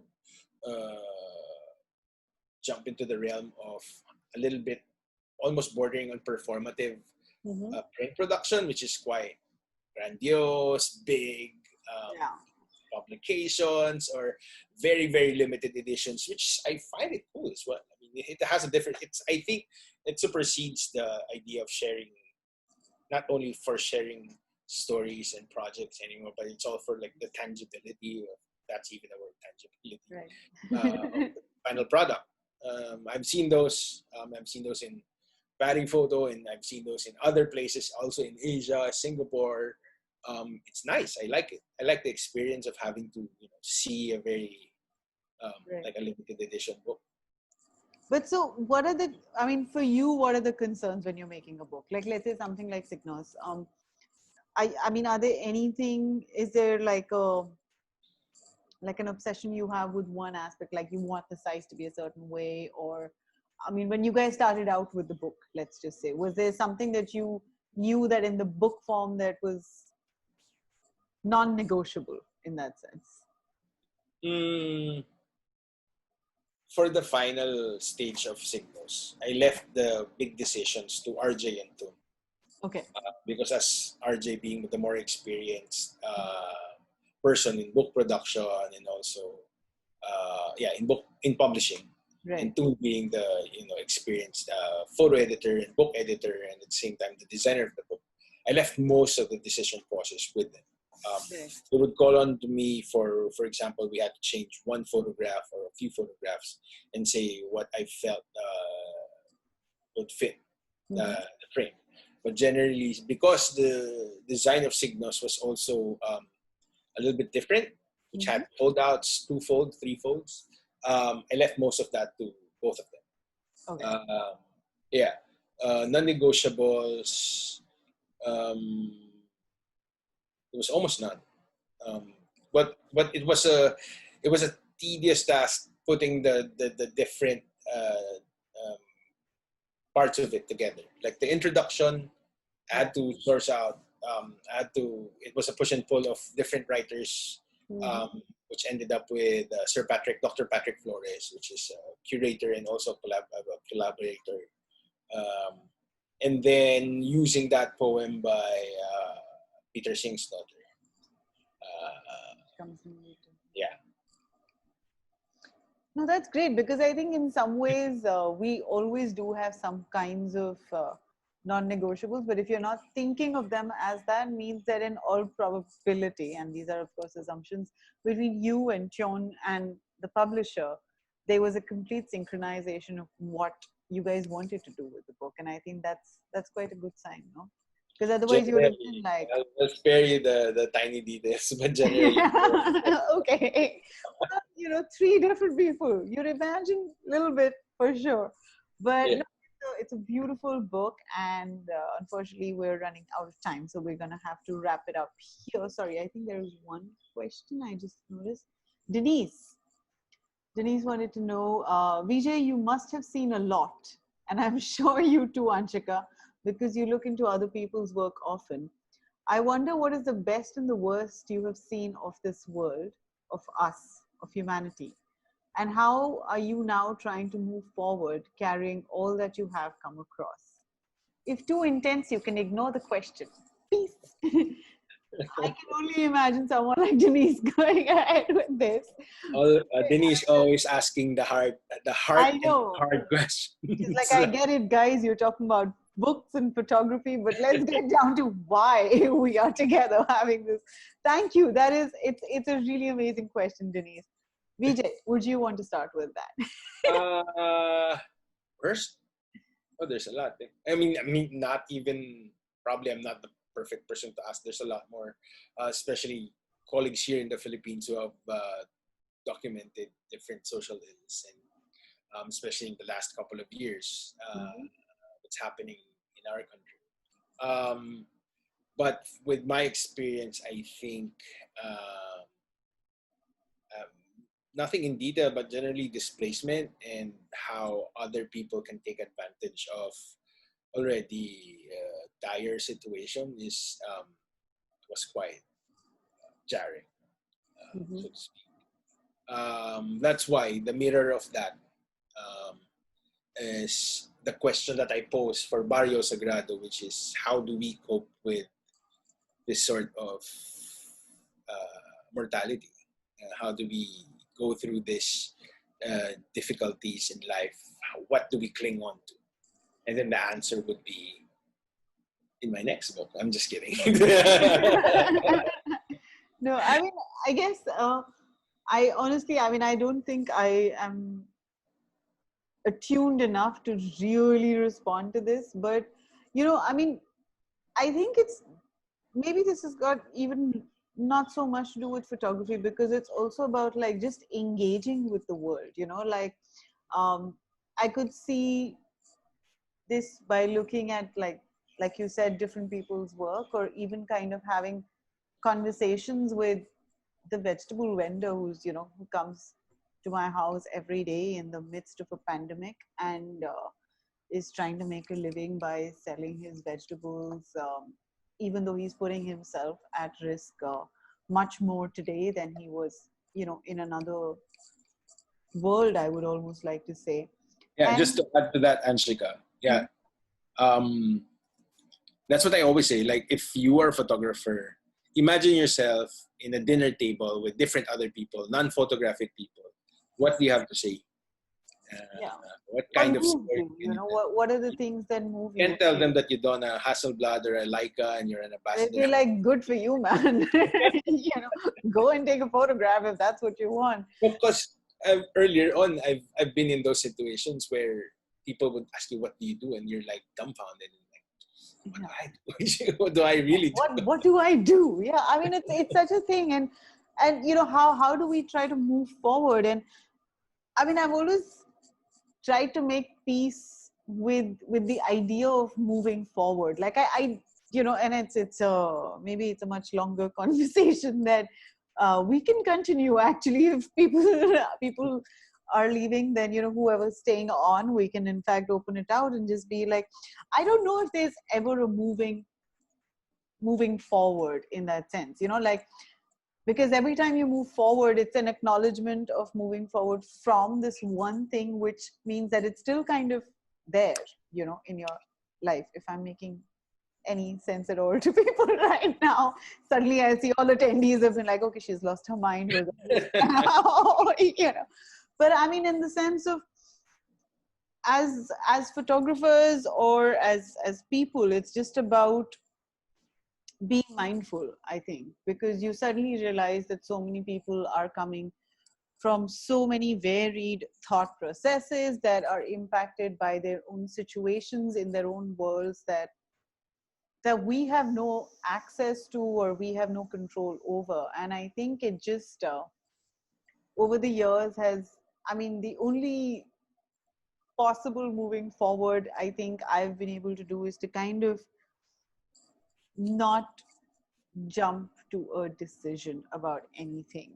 jump into the realm of a little bit almost bordering on performative print production, which is quite grandiose, big publications, or very, very limited editions, which I find it cool as well. I mean, it has a different, I think it supersedes the idea of sharing, not only for sharing stories and projects anymore, but it's all for like the tangibility of, that's even the word, tangibility, of the final product. I've seen those. I've seen those in Padding Photo, and I've seen those in other places, also in Asia, Singapore. It's nice. I like it. I like the experience of having to see a very like a limited edition book. But so what are the, I mean, for you, what are the concerns when you're making a book? Like, let's say something like Signos. I mean, are there anything, is there like an obsession you have with one aspect, like you want the size to be a certain way? Or, I mean, when you guys started out with the book, let's just say, was there something that you knew that in the book form that was non-negotiable in that sense? For the final stage of Signos, I left the big decisions to RJ and Toon. Okay. Because as RJ being the more experienced person in book production and also in publishing, right. and Toon being the experienced photo editor and book editor, and at the same time the designer of the book, I left most of the decision process with them. They would call on to me for example, we had to change one photograph or a few photographs and say what I felt would fit the frame. But generally, because the design of Signos was also a little bit different, which had fold-outs, two-fold, three-folds, I left most of that to both of them. Okay. Non-negotiables, there was almost none. But it was a tedious task putting the different parts of it together. Like the introduction, I had to source out. It was a push and pull of different writers, which ended up with Dr. Patrick Flores, which is a curator and also a collaborator. And then using that poem by Peter Singh's daughter. No, that's great, because I think in some ways we always do have some kinds of non-negotiables, but if you're not thinking of them as that, means that in all probability, and these are of course assumptions, between you and Tion and the publisher, there was a complete synchronization of what you guys wanted to do with the book, and I think that's quite a good sign, no? Because otherwise you would have been like... I'll spare you the tiny details, but generally... Okay. Well, 3 different people. You'd imagine a little bit for sure. But no, it's a beautiful book, and unfortunately we're running out of time, so we're going to have to wrap it up here. Sorry, I think there is one question I just noticed. Denise wanted to know, Veejay, you must have seen a lot, and I'm sure you too, Anshika, because you look into other people's work often. I wonder what is the best and the worst you have seen of this world, of us, of humanity, and how are you now trying to move forward, carrying all that you have come across? If too intense, you can ignore the question. Peace. I can only imagine someone like Denise going ahead with this. Denise always asking the hard question. She's like, I get it, guys. You're talking about books and photography, but let's get down to why we are together having this. Thank you. It's a really amazing question, Denise. Veejay, would you want to start with that? First, there's a lot. I mean, not even, probably I'm not the perfect person to ask. There's a lot more, especially colleagues here in the Philippines who have documented different social ills, and especially in the last couple of years, what's happening in our country. But with my experience, I think nothing in detail, but generally displacement and how other people can take advantage of already dire situation was quite jarring, so to speak. That's why the mirror of that is the question that I pose for Barrio Sagrado, which is how do we cope with this sort of mortality? How do we go through these difficulties in life? What do we cling on to? And then the answer would be in my next book. I'm just kidding. No, I mean, I guess I honestly, I mean, I don't think I am attuned enough to really respond to this. But, I mean, I think maybe this has got even not so much to do with photography, because it's also about like just engaging with the world, like I could see this by looking at like you said, different people's work, or even kind of having conversations with the vegetable vendor who comes to my house every day in the midst of a pandemic, and is trying to make a living by selling his vegetables, even though he's putting himself at risk much more today than he was, in another world, I would almost like to say. Yeah, And just to add to that, Anshika. Yeah. That's what I always say. Like, if you are a photographer, imagine yourself in a dinner table with different other people, non-photographic people. What do you have to say? yeah, What what kind of moves story you? can you tell? What are the things that move You you? can tell them that you've done a Hasselblad or a Leica and you're an They'd ambassador. be like, good for you, man. Go and take a photograph if that's what you want. Because earlier on, I've been in those situations where people would ask you, "What do you do?" and you're like dumbfounded. What do I do? What do I really do? What do I do? Yeah, I mean, it's such a thing. And how do we try to move forward? And I mean, I've always tried to make peace with the idea of moving forward. Like I and it's maybe it's a much longer conversation that we can continue, actually, if people are leaving, then whoever's staying on, we can in fact open it out and just be like, I don't know if there's ever a moving forward in that sense, like, because every time you move forward, it's an acknowledgement of moving forward from this one thing, which means that it's still kind of there, in your life. If I'm making any sense at all to people right now, suddenly I see all attendees have been like, okay, she's lost her mind. We're But I mean, in the sense of, as photographers or as people, it's just about being mindful, I think, because you suddenly realize that so many people are coming from so many varied thought processes that are impacted by their own situations in their own worlds, that we have no access to, or we have no control over. And I think it just over the years has, I mean, the only possible moving forward I think I've been able to do is to kind of not jump to a decision about anything,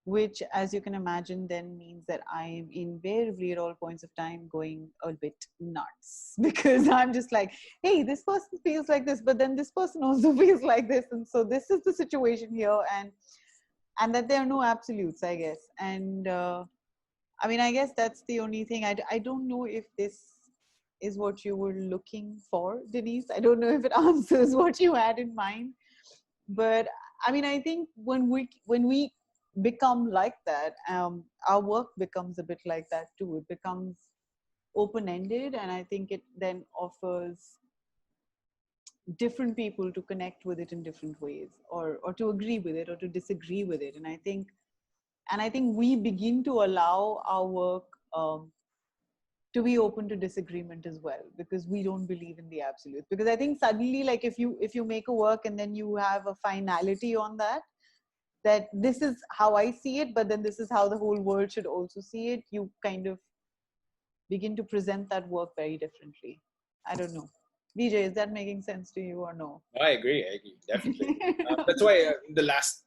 which, as you can imagine, then means that I am invariably at all points of time going a bit nuts, because I'm just like, hey, this person feels like this, but then this person also feels like this, and so this is the situation here, and that there are no absolutes, I guess. And I mean, I guess that's the only thing. I don't know if this is what you were looking for, Denise. I don't know if it answers what you had in mind. But I mean, I think when we become like that, our work becomes a bit like that too. It becomes open-ended, and I think it then offers different people to connect with it in different ways, or to agree with it or to disagree with it. And I think we begin to allow our work to be open to disagreement as well, because we don't believe in the absolute. Because I think suddenly, like, if you make a work and then you have a finality on that this is how I see it, but then this is how the whole world should also see it, you kind of begin to present that work very differently. I don't know. Veejay, is that making sense to you or no? I agree, definitely. That's why in the last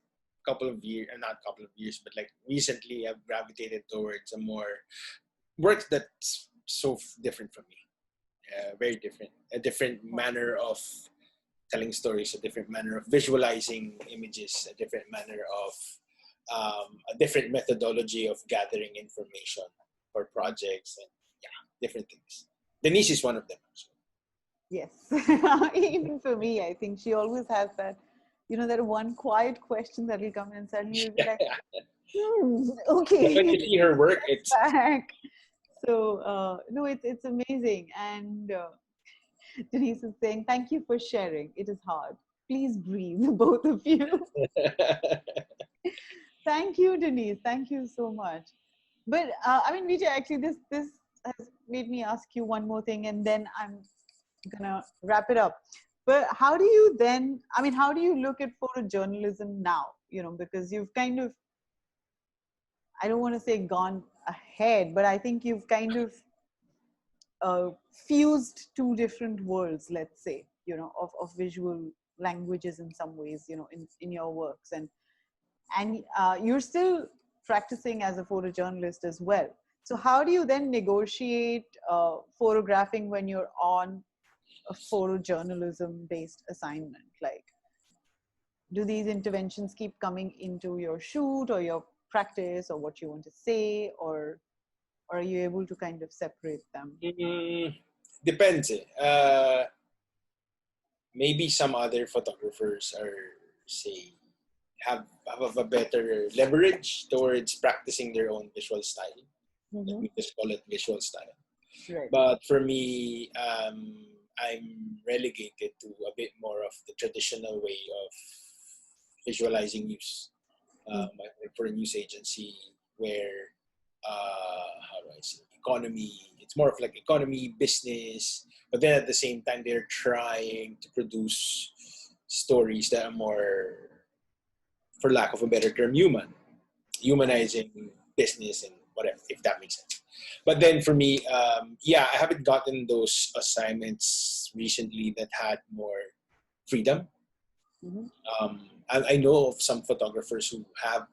couple of years, not couple of years, but like recently, I've gravitated towards a more work that's so different from me. Very different. A different manner of telling stories, a different manner of visualizing images, a different manner of a different methodology of gathering information for projects, and different things. Denise is one of them. So. Yes. Even for me, I think she always has that, that one quiet question that will come and suddenly you'll be like, okay. When you see her work, it's back. So no, it's amazing. And Denise is saying, thank you for sharing. It is hard. Please breathe, both of you. Thank you, Denise. Thank you so much. But I mean, Vijay, actually, this has made me ask you one more thing, and then I'm gonna wrap it up. But how do you then, I mean, how do you look at photojournalism now? You know, because you've kind of, I don't want to say gone ahead, but I think you've kind of fused two different worlds, let's say, you know, of visual languages in some ways, you know, in your works. And you're still practicing as a photojournalist as well. So how do you then negotiate photographing when you're on a photojournalism based assignment? Like, do these interventions keep coming into your shoot or your practice or what you want to say, or are you able to kind of separate them? Depends. Maybe some other photographers are, say, have a better leverage towards practicing their own visual style. Mm-hmm. We just call it visual style. Right. But for me, I'm relegated to a bit more of the traditional way of visualizing news. I work for a news agency where, how do I say, economy, it's more of like economy, business, but then at the same time, they're trying to produce stories that are more, for lack of a better term, humanizing business and whatever, if that makes sense. But then for me, I haven't gotten those assignments recently that had more freedom. Mm-hmm. I know of some photographers who have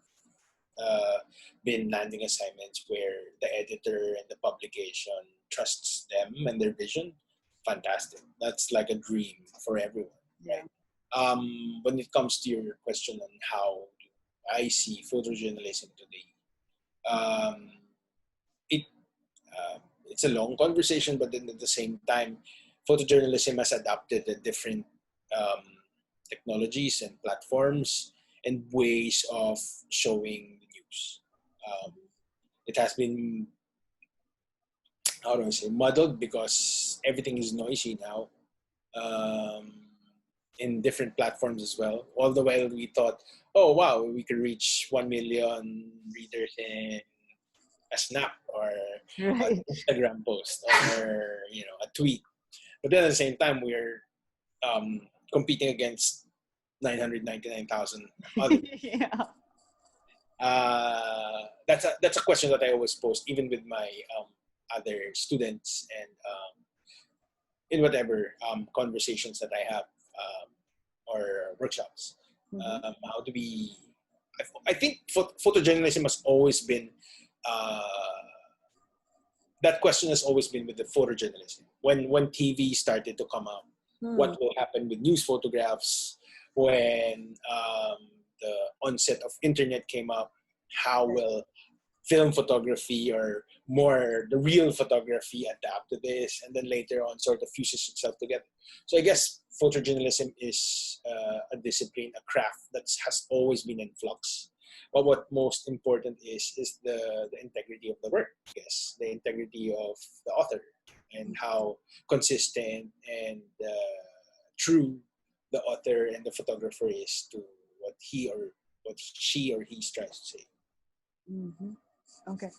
been landing assignments where the editor and the publication trusts them and their vision. Fantastic. That's like a dream for everyone, right? When it comes to your question on how I see photojournalism today, it's a long conversation, but then at the same time, photojournalism has adapted the different technologies and platforms and ways of showing the news. It has been, how do I say, muddled because everything is noisy now in different platforms as well. All the while we thought, oh wow, we could reach 1 million readers in a snap or an Instagram post or a tweet. But then at the same time, we're competing against 999,000 others. That's a question that I always post, even with my other students and in whatever conversations that I have or workshops. How do we? I think photojournalism has always been. That question has always been with the photojournalism. When TV started to come out, what will happen with news photographs? When the onset of internet came up, how will film photography or more the real photography adapt to this? And then later on sort of fuses itself together. So I guess photojournalism is a discipline, a craft that has always been in flux. But what most important is the integrity of the work, I guess, the integrity of the author and how consistent and true the author and the photographer is to what she or he tries to say. Okay,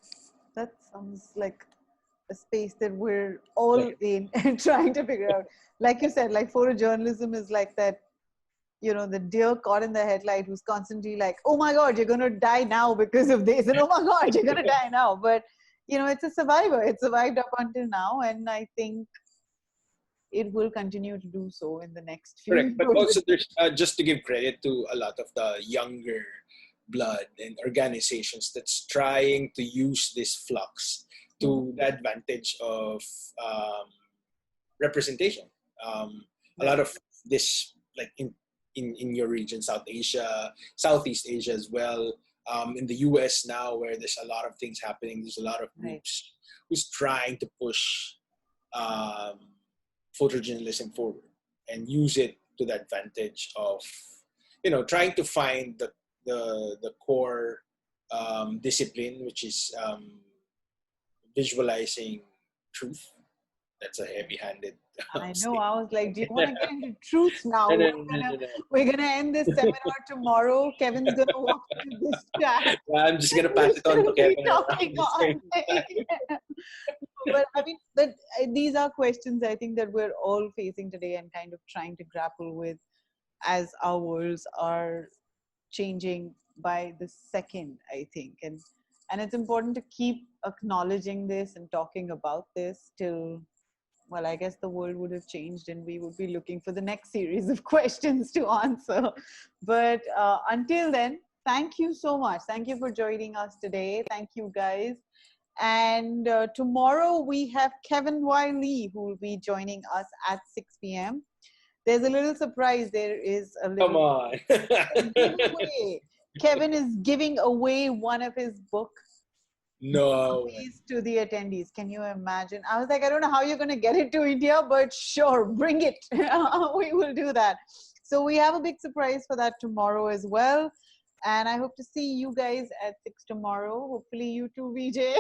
that sounds like a space that we're all in and trying to figure out. Like you said, like photojournalism is like that, the deer caught in the headlight who's constantly like, oh my God, you're going to die now because of this. And oh my God, you're going to die now. But, it's a survivor. It survived up until now. And I think it will continue to do so in the next few years. But also there's, just to give credit to a lot of the younger blood and organizations that's trying to use this flux to the advantage of representation. A lot of this, like in your region, Southeast Asia as well, in the US now, where there's a lot of things happening, there's a lot of groups who's trying to push photojournalism forward and use it to the advantage of, trying to find the core discipline, which is visualizing truth. That's a heavy-handed. I know. I was like, do you want to get into truth now? No. We're gonna end this seminar tomorrow. Kevin's gonna walk through this chat. I'm just gonna pass it on to Kevin. but I mean, these are questions I think that we're all facing today and kind of trying to grapple with as our worlds are changing by the second, I think. And it's important to keep acknowledging this and talking about this till, well, I guess the world would have changed and we would be looking for the next series of questions to answer. But until then, thank you so much. Thank you for joining us today. Thank you, guys. And tomorrow we have Kevin Y. Lee, who will be joining us at 6 p.m. There's a little surprise. There is a little Come on. giveaway. Kevin is giving away one of his book No way. copies to the attendees. Can you imagine? I was like, I don't know how you're going to get it to India, but sure, bring it. We will do that. So we have a big surprise for that tomorrow as well. And I hope to see you guys at 6 tomorrow. Hopefully you too, Veejay.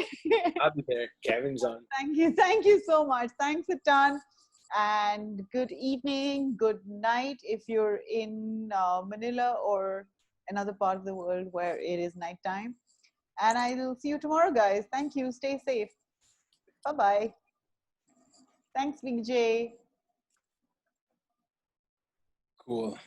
I'll be there. Kevin's on. Thank you. Thank you so much. Thanks a ton. And good evening, good night if you're in Manila or another part of the world where it is nighttime. And I will see you tomorrow, guys. Thank you. Stay safe. Bye-bye. Thanks, Veejay. Cool.